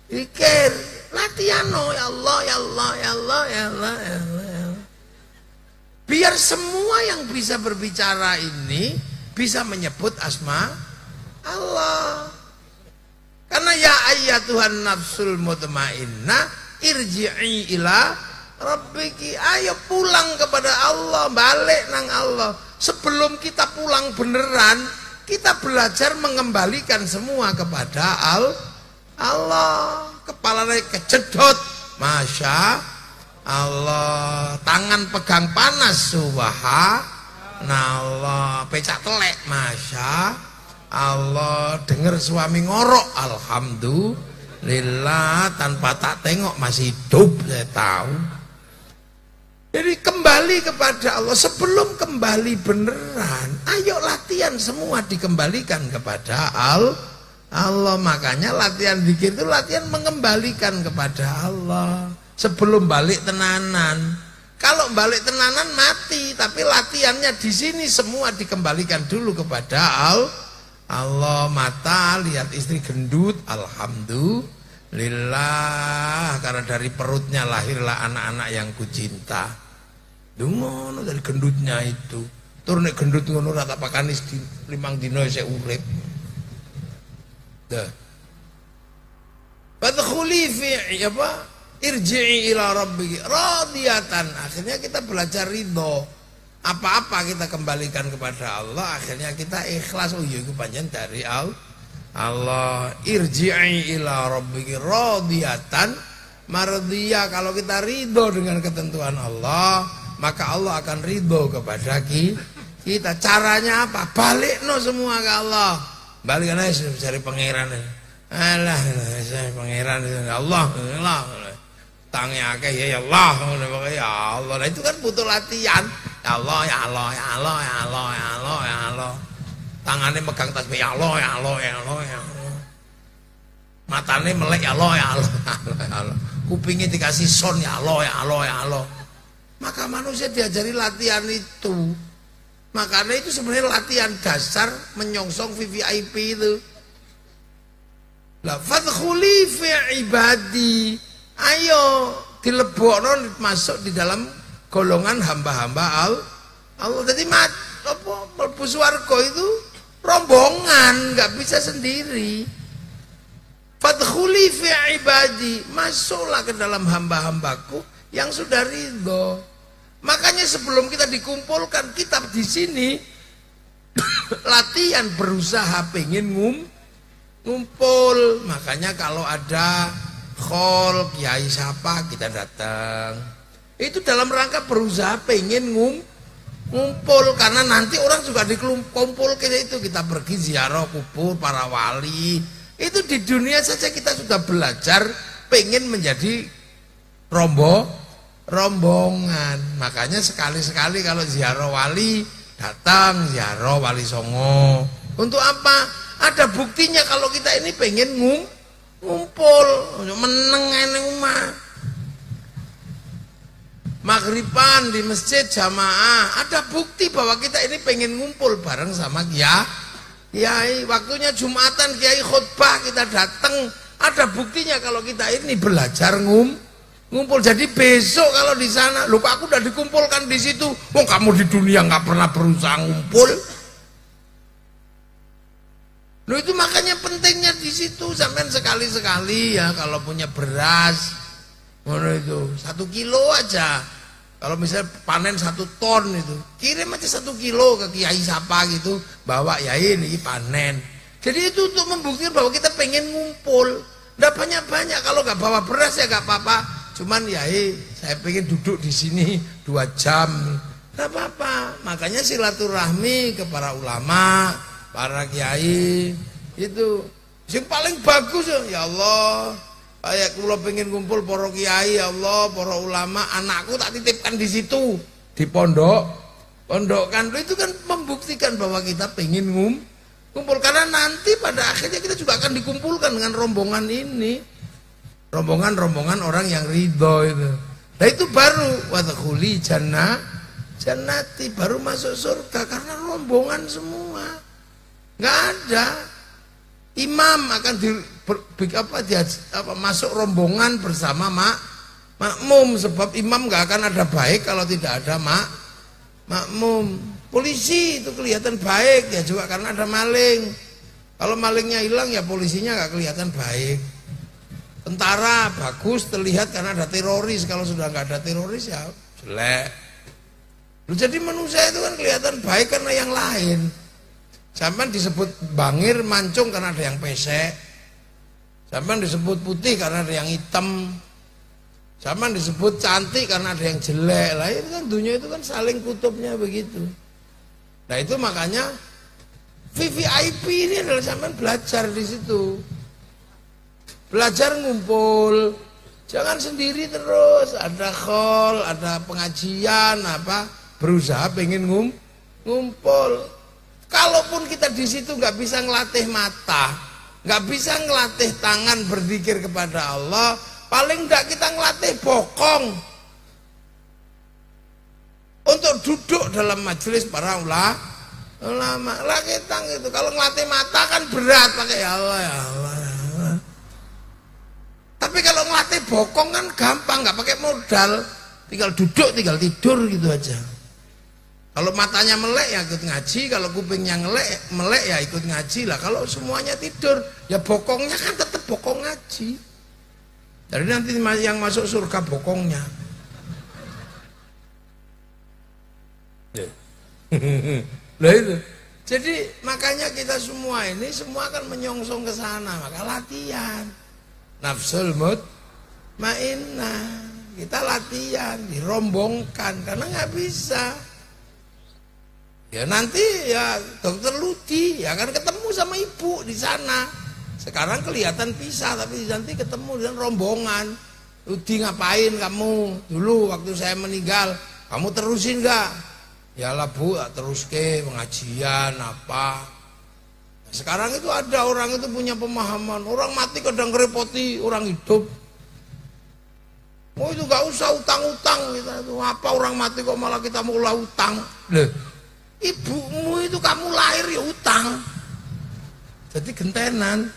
zikir. Latihan ya Allah ya Allah ya Allah ya Allah ya Allah. Ya Allah. Biar semua yang bisa berbicara ini bisa menyebut asma Allah. Karena ya ayyatuhan nafsul mutmainnah irji'i ila rabbiki, ayo pulang kepada Allah, balik nang Allah. Sebelum kita pulang beneran, kita belajar mengembalikan semua kepada Allah. Kepalanya kejedot, masya Allah. Tangan pegang panas, subhanallah. Pecak telek, masya Allah. Dengar suami ngorok, alhamdulillah. Tanpa tak tengok masih hidup, saya tahu. Jadi kembali kepada Allah. Sebelum kembali beneran, ayo latihan semua dikembalikan kepada Allah. Makanya latihan zikir itu latihan mengembalikan kepada Allah. Sebelum balik tenanan. Kalau balik tenanan mati, tapi latihannya di sini semua dikembalikan dulu kepada Allah. Mata lihat istri gendut, alhamdulillah, karena dari perutnya lahirlah anak-anak yang kucinta. Dungono dari gendutnya itu. Turun gendut ngono rata pakanis di 5 dino saya urip. Fadkhuli fi apa? Irji'i ila rabbiki radiyatan. Akhirnya kita belajar ridho. Apa-apa kita kembalikan kepada Allah, akhirnya kita ikhlas. Oh iya itu panjang dari Allah. Irji'i ila rabbiki radiyatan mardiyah. Kalau kita ridho dengan ketentuan Allah, maka Allah akan ridho kepada kita. Caranya apa? Balik no semua ke Allah. Balik aja cari pangeran. Alah, saya pangeran Allah. Tangnya akeh ya Allah, ya Allah. Nah itu kan butuh latihan. Ya Allah, ya Allah, ya Allah, ya Allah, ya Allah, ya Allah. Tangannya megang tasbih ya Allah, ya Allah, ya Allah, ya Allah. Matanya melek ya Allah, ya Allah, ya Allah. Kupingnya dikasih son ya Allah, ya Allah, ya Allah. Maka manusia diajari latihan itu. Makanya itu sebenarnya latihan dasar menyongsong VVIP itu. La fadkhuli fi ibadi. Ayo dilebokno masuk di dalam golongan hamba-hamba Allah. Jadi mlebu swarga itu rombongan, nggak bisa sendiri. Fadkhuli fi ibadi, masuklah ke dalam hamba-hambaku yang sudah ridho. Makanya sebelum kita dikumpulkan, kita di sini latihan berusaha pengen ngumpul. Makanya kalau ada khol, kiai siapa kita datang. Itu dalam rangka berusaha pengen ngumpul. Karena nanti orang juga dikumpul kayak itu. Kita pergi ziarah kubur para wali. Itu di dunia saja kita sudah belajar pengen menjadi rombongan. Makanya sekali-sekali kalau ziarah wali, datang ziarah wali Songo. Untuk apa? Ada buktinya kalau kita ini pengen ngumpul, meneng ene omah. Maghriban di masjid jamaah, ada bukti bahwa kita ini pengen ngumpul bareng sama kiai. Waktunya Jumatan kiai khutbah kita datang, ada buktinya kalau kita ini belajar ngumpul. Jadi besok kalau di sana, loh aku udah dikumpulkan di situ. Oh kamu di dunia nggak pernah berusaha ngumpul. Loh itu makanya pentingnya di situ. Sampean sekali-sekali ya kalau punya beras, itu 1 kilo aja. Kalau misalnya panen 1 ton itu, kirim aja 1 kilo ke kiai siapa gitu, bawa ya ini panen. Jadi itu untuk membuktikan bahwa kita pengen ngumpul. Nggak banyak-banyak, kalau nggak bawa beras ya nggak apa-apa. Cuman ya saya pengen duduk di sini 2 jam, nggak apa-apa. Makanya silaturahmi ke para ulama, para kiai itu yang paling bagus ya Allah. Kayak kula pengen kumpul para kiai ya Allah, para ulama, anakku tak titipkan di situ di pondok. Pondok kan itu kan membuktikan bahwa kita pengen Kumpul, karena nanti pada akhirnya kita juga akan dikumpulkan dengan rombongan ini. Rombongan-rombongan orang yang ridho itu. Nah itu baru wadkhuli jannati, baru masuk surga karena rombongan semua. Nggak ada imam akan masuk rombongan bersama makmum, sebab imam nggak akan ada baik kalau tidak ada makmum. Polisi itu kelihatan baik ya juga karena ada maling. Kalau malingnya hilang ya polisinya nggak kelihatan baik. Tentara bagus terlihat karena ada teroris. Kalau sudah nggak ada teroris ya jelek. Jadi manusia itu kan kelihatan baik karena yang lain. Sampai disebut bangir mancung karena ada yang pesek. Sampai disebut putih karena ada yang hitam. Sampai disebut cantik karena ada yang jelek. Lah itu kan dunia itu kan saling kutubnya begitu. Nah itu makanya VVIP ini adalah sampai belajar di situ. Belajar ngumpul. Jangan sendiri terus. Ada khol, ada pengajian, berusaha pengen ngumpul. Kalaupun kita di situ nggak bisa ngelatih mata, nggak bisa ngelatih tangan berzikir kepada Allah, paling nggak kita ngelatih bokong untuk duduk dalam majelis para ulama. Lah kita gitu. Kalau ngelatih mata kan berat pakai ya Allah ya Allah. Ya Allah. Tapi kalau ngelatih bokong kan gampang, nggak pakai modal, tinggal duduk, tinggal tidur gitu aja. Kalau matanya melek ya ikut ngaji, kalau kupingnya melek ya ikut ngaji lah. Kalau semuanya tidur, ya bokongnya kan tetap bokong ngaji. Jadi nanti yang masuk surga bokongnya. Lah itu. Jadi makanya kita semua ini semua akan menyongsong ke sana, maka latihan. Nafsul mutmainnah. Kita latihan, dirombongkan karena nggak bisa. Ya nanti ya dokter Ludi ya kan ketemu sama ibu di sana. Sekarang kelihatan pisah tapi nanti ketemu dengan rombongan. Ludi ngapain kamu dulu waktu saya meninggal? Kamu terusin nggak? Ya lah bu, terus ke pengajian apa. Nah, sekarang itu ada orang itu punya pemahaman. Orang mati kadang ngerepoti orang hidup. Oh itu gak usah utang-utang kita itu. Apa orang mati kok malah kita mau utang? Loh, ibumu itu kamu lahir ya utang. Jadi gentenan.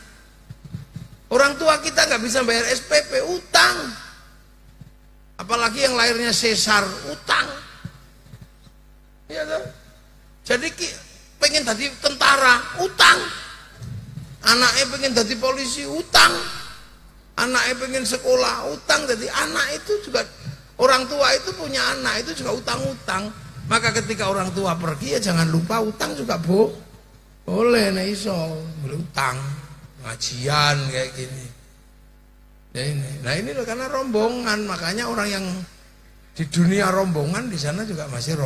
Orang tua kita nggak bisa bayar SPP, utang. Apalagi yang lahirnya sesar, utang. Ya kan? Jadi pengen jadi tentara, utang. Anaknya pengen jadi polisi, utang. Anaknya pengen sekolah, utang. Jadi anak itu juga, orang tua itu punya anak itu juga utang-utang. Maka ketika orang tua pergi ya jangan lupa utang juga boleh nih iso utang pengajian kayak gini. Ya ini. Nah ini loh karena rombongan, makanya orang yang di dunia rombongan di sana juga masih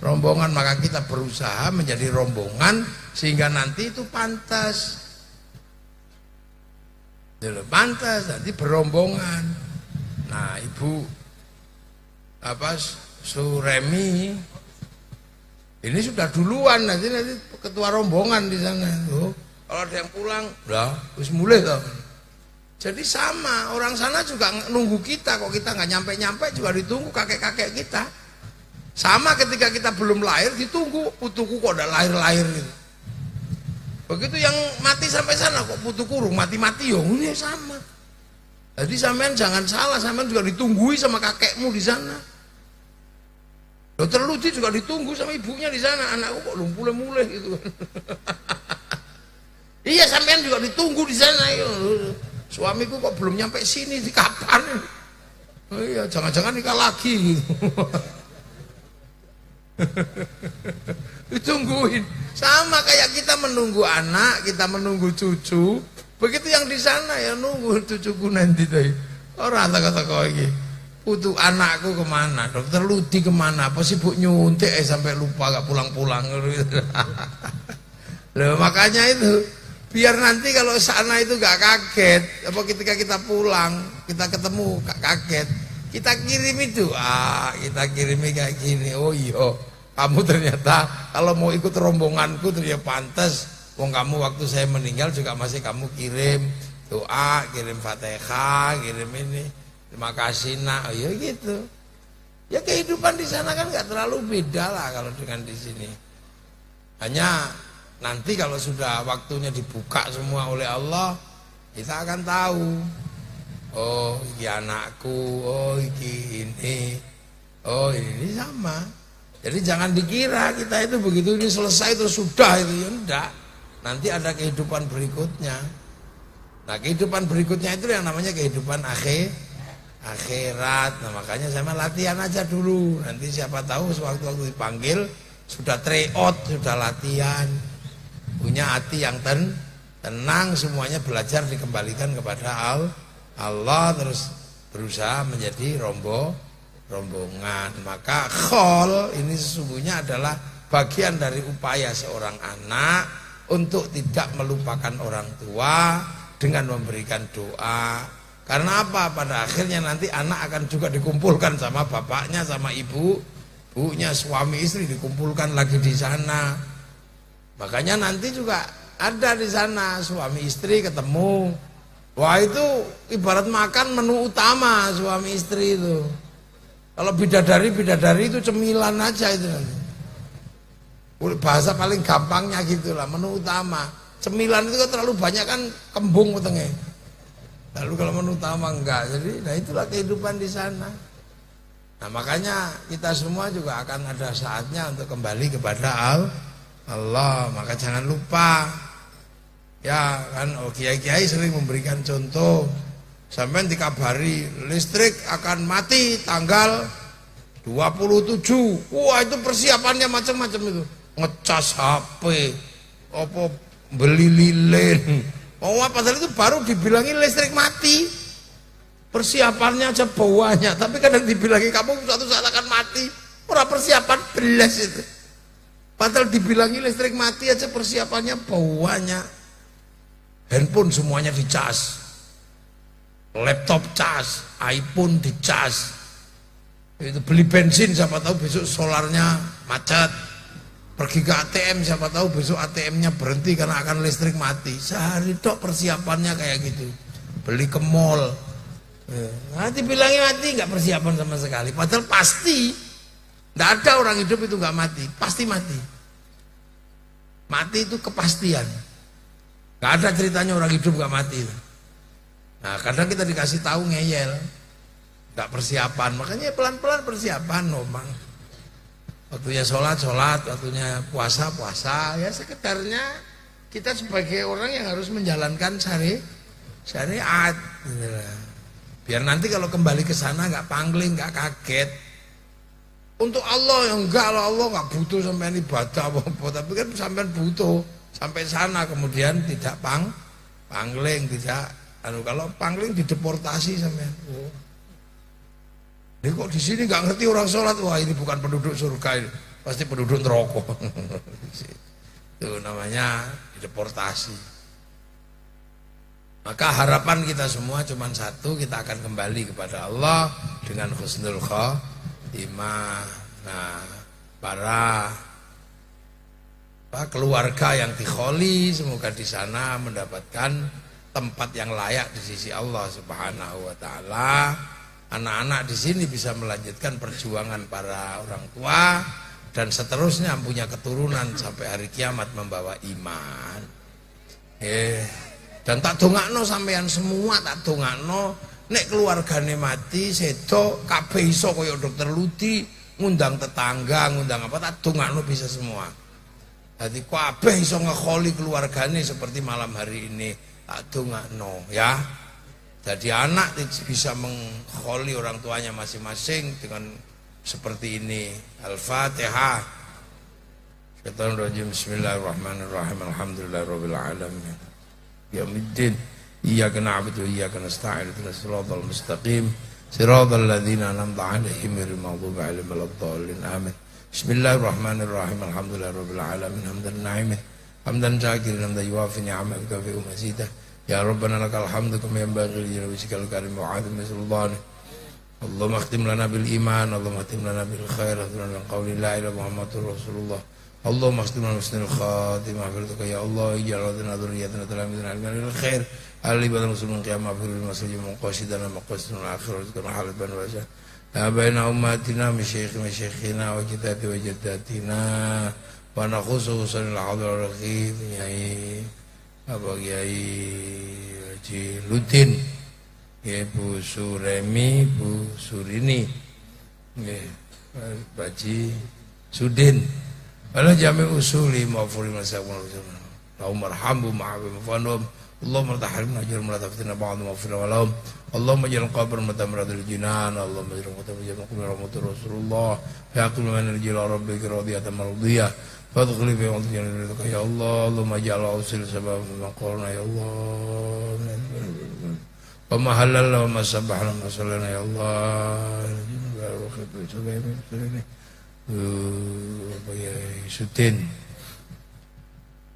rombongan, maka kita berusaha menjadi rombongan sehingga nanti itu pantas. Pantas nanti berombongan. Nah, Ibu Suremi ini sudah duluan nanti ketua rombongan di sana. Loh, kalau ada yang pulang, udah terus mulai toh. Jadi sama orang sana juga nunggu kita, kok kita nggak nyampe juga ditunggu kakek-kakek kita. Sama ketika kita belum lahir ditunggu putuku kok udah lahir gitu. Begitu yang mati sampai sana kok putu kurung mati-mati yo ini sama. Jadi sampean jangan salah, sampean juga ditungguin sama kakekmu di sana. Dokter Ludi juga ditunggu sama ibunya di sana. Anakku kok mulai gitu. Iya sampean juga ditunggu di sana. Suamiku kok belum nyampe sini di kapan? Oh iya jangan-jangan nikah lagi gitu. Ditungguin. Sama kayak kita menunggu anak, kita menunggu cucu. Begitu yang di sana ya nunggu cucuku nanti tuh. Orang kata-kata iki. Putu anakku kemana? Dokter Ludi kemana? Apa sibuk nyuntik sampai lupa gak pulang-pulang. Loh makanya itu biar nanti kalau sana itu gak kaget. Apa ketika kita pulang kita ketemu gak kaget. Kita kirimi doa, kita kirimi kayak gini. Oh iya. kamu ternyata kalau mau ikut rombonganku ternyata pantas. Wong kamu waktu saya meninggal juga masih kamu kirim doa, kirim Fatihah, kirim ini. Terima kasih nak. Ya gitu. Ya kehidupan di sana kan nggak terlalu beda lah kalau dengan di sini. Hanya nanti kalau sudah waktunya dibuka semua oleh Allah, kita akan tahu. Oh, ini anakku. Oh, ini. Oh, ini sama. Jadi jangan dikira kita itu begitu ini selesai terus sudah itu, ya enggak. Nanti ada kehidupan berikutnya. Nah, kehidupan berikutnya itu yang namanya kehidupan akhirat. Nah, makanya saya latihan aja dulu. Nanti siapa tahu sewaktu-waktu dipanggil sudah tryout, sudah latihan. Punya hati yang tenang, semuanya belajar dikembalikan kepada Allah, terus berusaha menjadi rombongan. Maka khol ini sesungguhnya adalah bagian dari upaya seorang anak untuk tidak melupakan orang tua dengan memberikan doa. Karena apa? Pada akhirnya nanti anak akan juga dikumpulkan sama bapaknya, sama ibunya, suami istri dikumpulkan lagi di sana. Makanya nanti juga ada di sana suami istri ketemu. Wah, itu ibarat makan menu utama suami istri itu. Kalau bidadari itu cemilan aja itu nanti. Bahasa paling gampangnya gitulah, menu utama. Cemilan itu kan terlalu banyak kan kembung wetenge. Lalu kalau menu utama enggak. Jadi nah itulah kehidupan di sana. Nah, makanya kita semua juga akan ada saatnya untuk kembali kepada Allah. Maka jangan lupa. Ya kan, kiai-kiai sering memberikan contoh. Sampai dikabari listrik akan mati tanggal 27. Wah, itu persiapannya macam-macam itu. Ngecas HP, apa beli lilin. Oh, padahal itu baru dibilangi listrik mati. Persiapannya aja bawahnya, tapi kadang dibilangi kamu suatu saat akan mati. Ora persiapan belas itu. Padahal dibilangi listrik mati aja persiapannya bawahnya. Handphone semuanya dicas. Laptop cas, iPhone dicas. Itu beli bensin siapa tahu besok solarnya macet. Pergi ke ATM siapa tahu besok ATM-nya berhenti karena akan listrik mati. Sehari tok persiapannya kayak gitu. Beli ke mall. Nanti bilangnya mati nggak persiapan sama sekali. Padahal pasti nggak ada orang hidup itu nggak mati. Pasti mati. Mati itu kepastian. Nggak ada ceritanya orang hidup nggak mati. Nah, kadang kita dikasih tahu ngeyel, nggak persiapan. Makanya pelan-pelan persiapan, nomang. Waktunya sholat, waktunya puasa. Ya sekedarnya kita sebagai orang yang harus menjalankan syariat. Biar nanti kalau kembali ke sana nggak pangling, nggak kaget. Untuk Allah yang enggak lah, Allah nggak butuh sampai ibadah apa-apa, tapi kan sampai butuh sampai sana kemudian tidak pangling, tidak. Kalau pangling dideportasi sampai. Oh. Ini kok di sini nggak ngerti orang sholat, wah ini bukan penduduk surga ini, pasti penduduk neraka. Itu namanya deportasi. Maka harapan kita semua cuma satu, kita akan kembali kepada Allah dengan husnul khotimah. Nah, para keluarga yang dikholi semoga di sana mendapatkan tempat yang layak di sisi Allah Subhanahu wa taala. Anak-anak di sini bisa melanjutkan perjuangan para orang tua dan seterusnya punya keturunan sampai hari kiamat membawa iman. Dan tak dongakno sampean semua, tak dongakno nek keluargane mati sedo kabeh iso kaya dokter Ludi ngundang tetangga, ngundang apa, tak dongakno bisa semua. Jadi kabeh iso ngekholi keluargane seperti malam hari ini, tak dongakno ya. Jadi anak bisa mengkholi orang tuanya masing-masing dengan seperti ini. Al-Fatihah. Bismillahirrahmanirrahim. Alhamdulillahirabbil alamin. Yaumiddin. Iyyaka na'budu wa iyyaka nasta'in. Ihdinas siratal mustaqim. Siratal ladzina an'amta 'alaihim ghairil maghdubi 'alaihim waladdallin. Amin. Bismillahirrahmanirrahim. Alhamdulillahirabbil alamin. Hamdan na'imin. Hamdan syakirin hamdan yuwafi ni'amahu wa yukafi'u mazidah. Ya Rabbana lakal hamdu kama yanbaghi li wajhikal karim wa 'azimi sultanik Allahumma khtim lana bil iman, Allahumma khtim lana bil khair, Allahumma qawli la ilaha Muhammadur Rasulullah. Allahumma khtim lana husnul khatimah firduka ya Allah, ij'alna dzurriyyatan talamidan alil khair. Ali badal muslimin qiyamah fil masjid muqasidana maqasidul akhir rizqan halaban wa sa. Baina ummatina masyayikhina wa jidati wa jaddatina wa nakhusu usulul hadar rakhim yai Abang Yai Haji Ludin, Bu Suremi, Bu Surini, Pak Haji Sudin. Ala jami usuli maafuri masyarakul Allahumma arhamhu ma'abi mafandhum. Allahumma tahrimna ajr malataftina ba'du maghfirna walahum. Allahumma ja'al qabr matamarradil jinan. Allahumma ja'al rahmatur Rasulullah. Yaqul man rijal rabbika radiyatan mardiyah. Fadkhuli fi ridha ya Allah. Allahumma ja'al usul sabab maqalna ya Allah. Wa ma halalla wa ma sabahna ma sallana ya Allah. Sudin.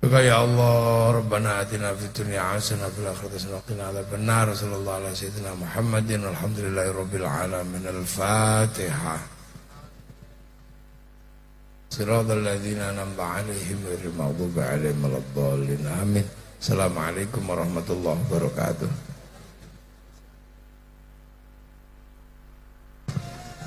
Ya Allah, Rabbana atina fid dunya hasanah wa fil akhirati hasanah wa qina adzabannar. Sallallahu alaihi sayyidina Muhammadin walhamdulillahi rabbil alamin. Al-Fatihah. Siratal ladzina an'amta 'alaihim ghairil maghdubi 'alaihim waladdallin. Amin. Assalamualaikum warahmatullahi wabarakatuh.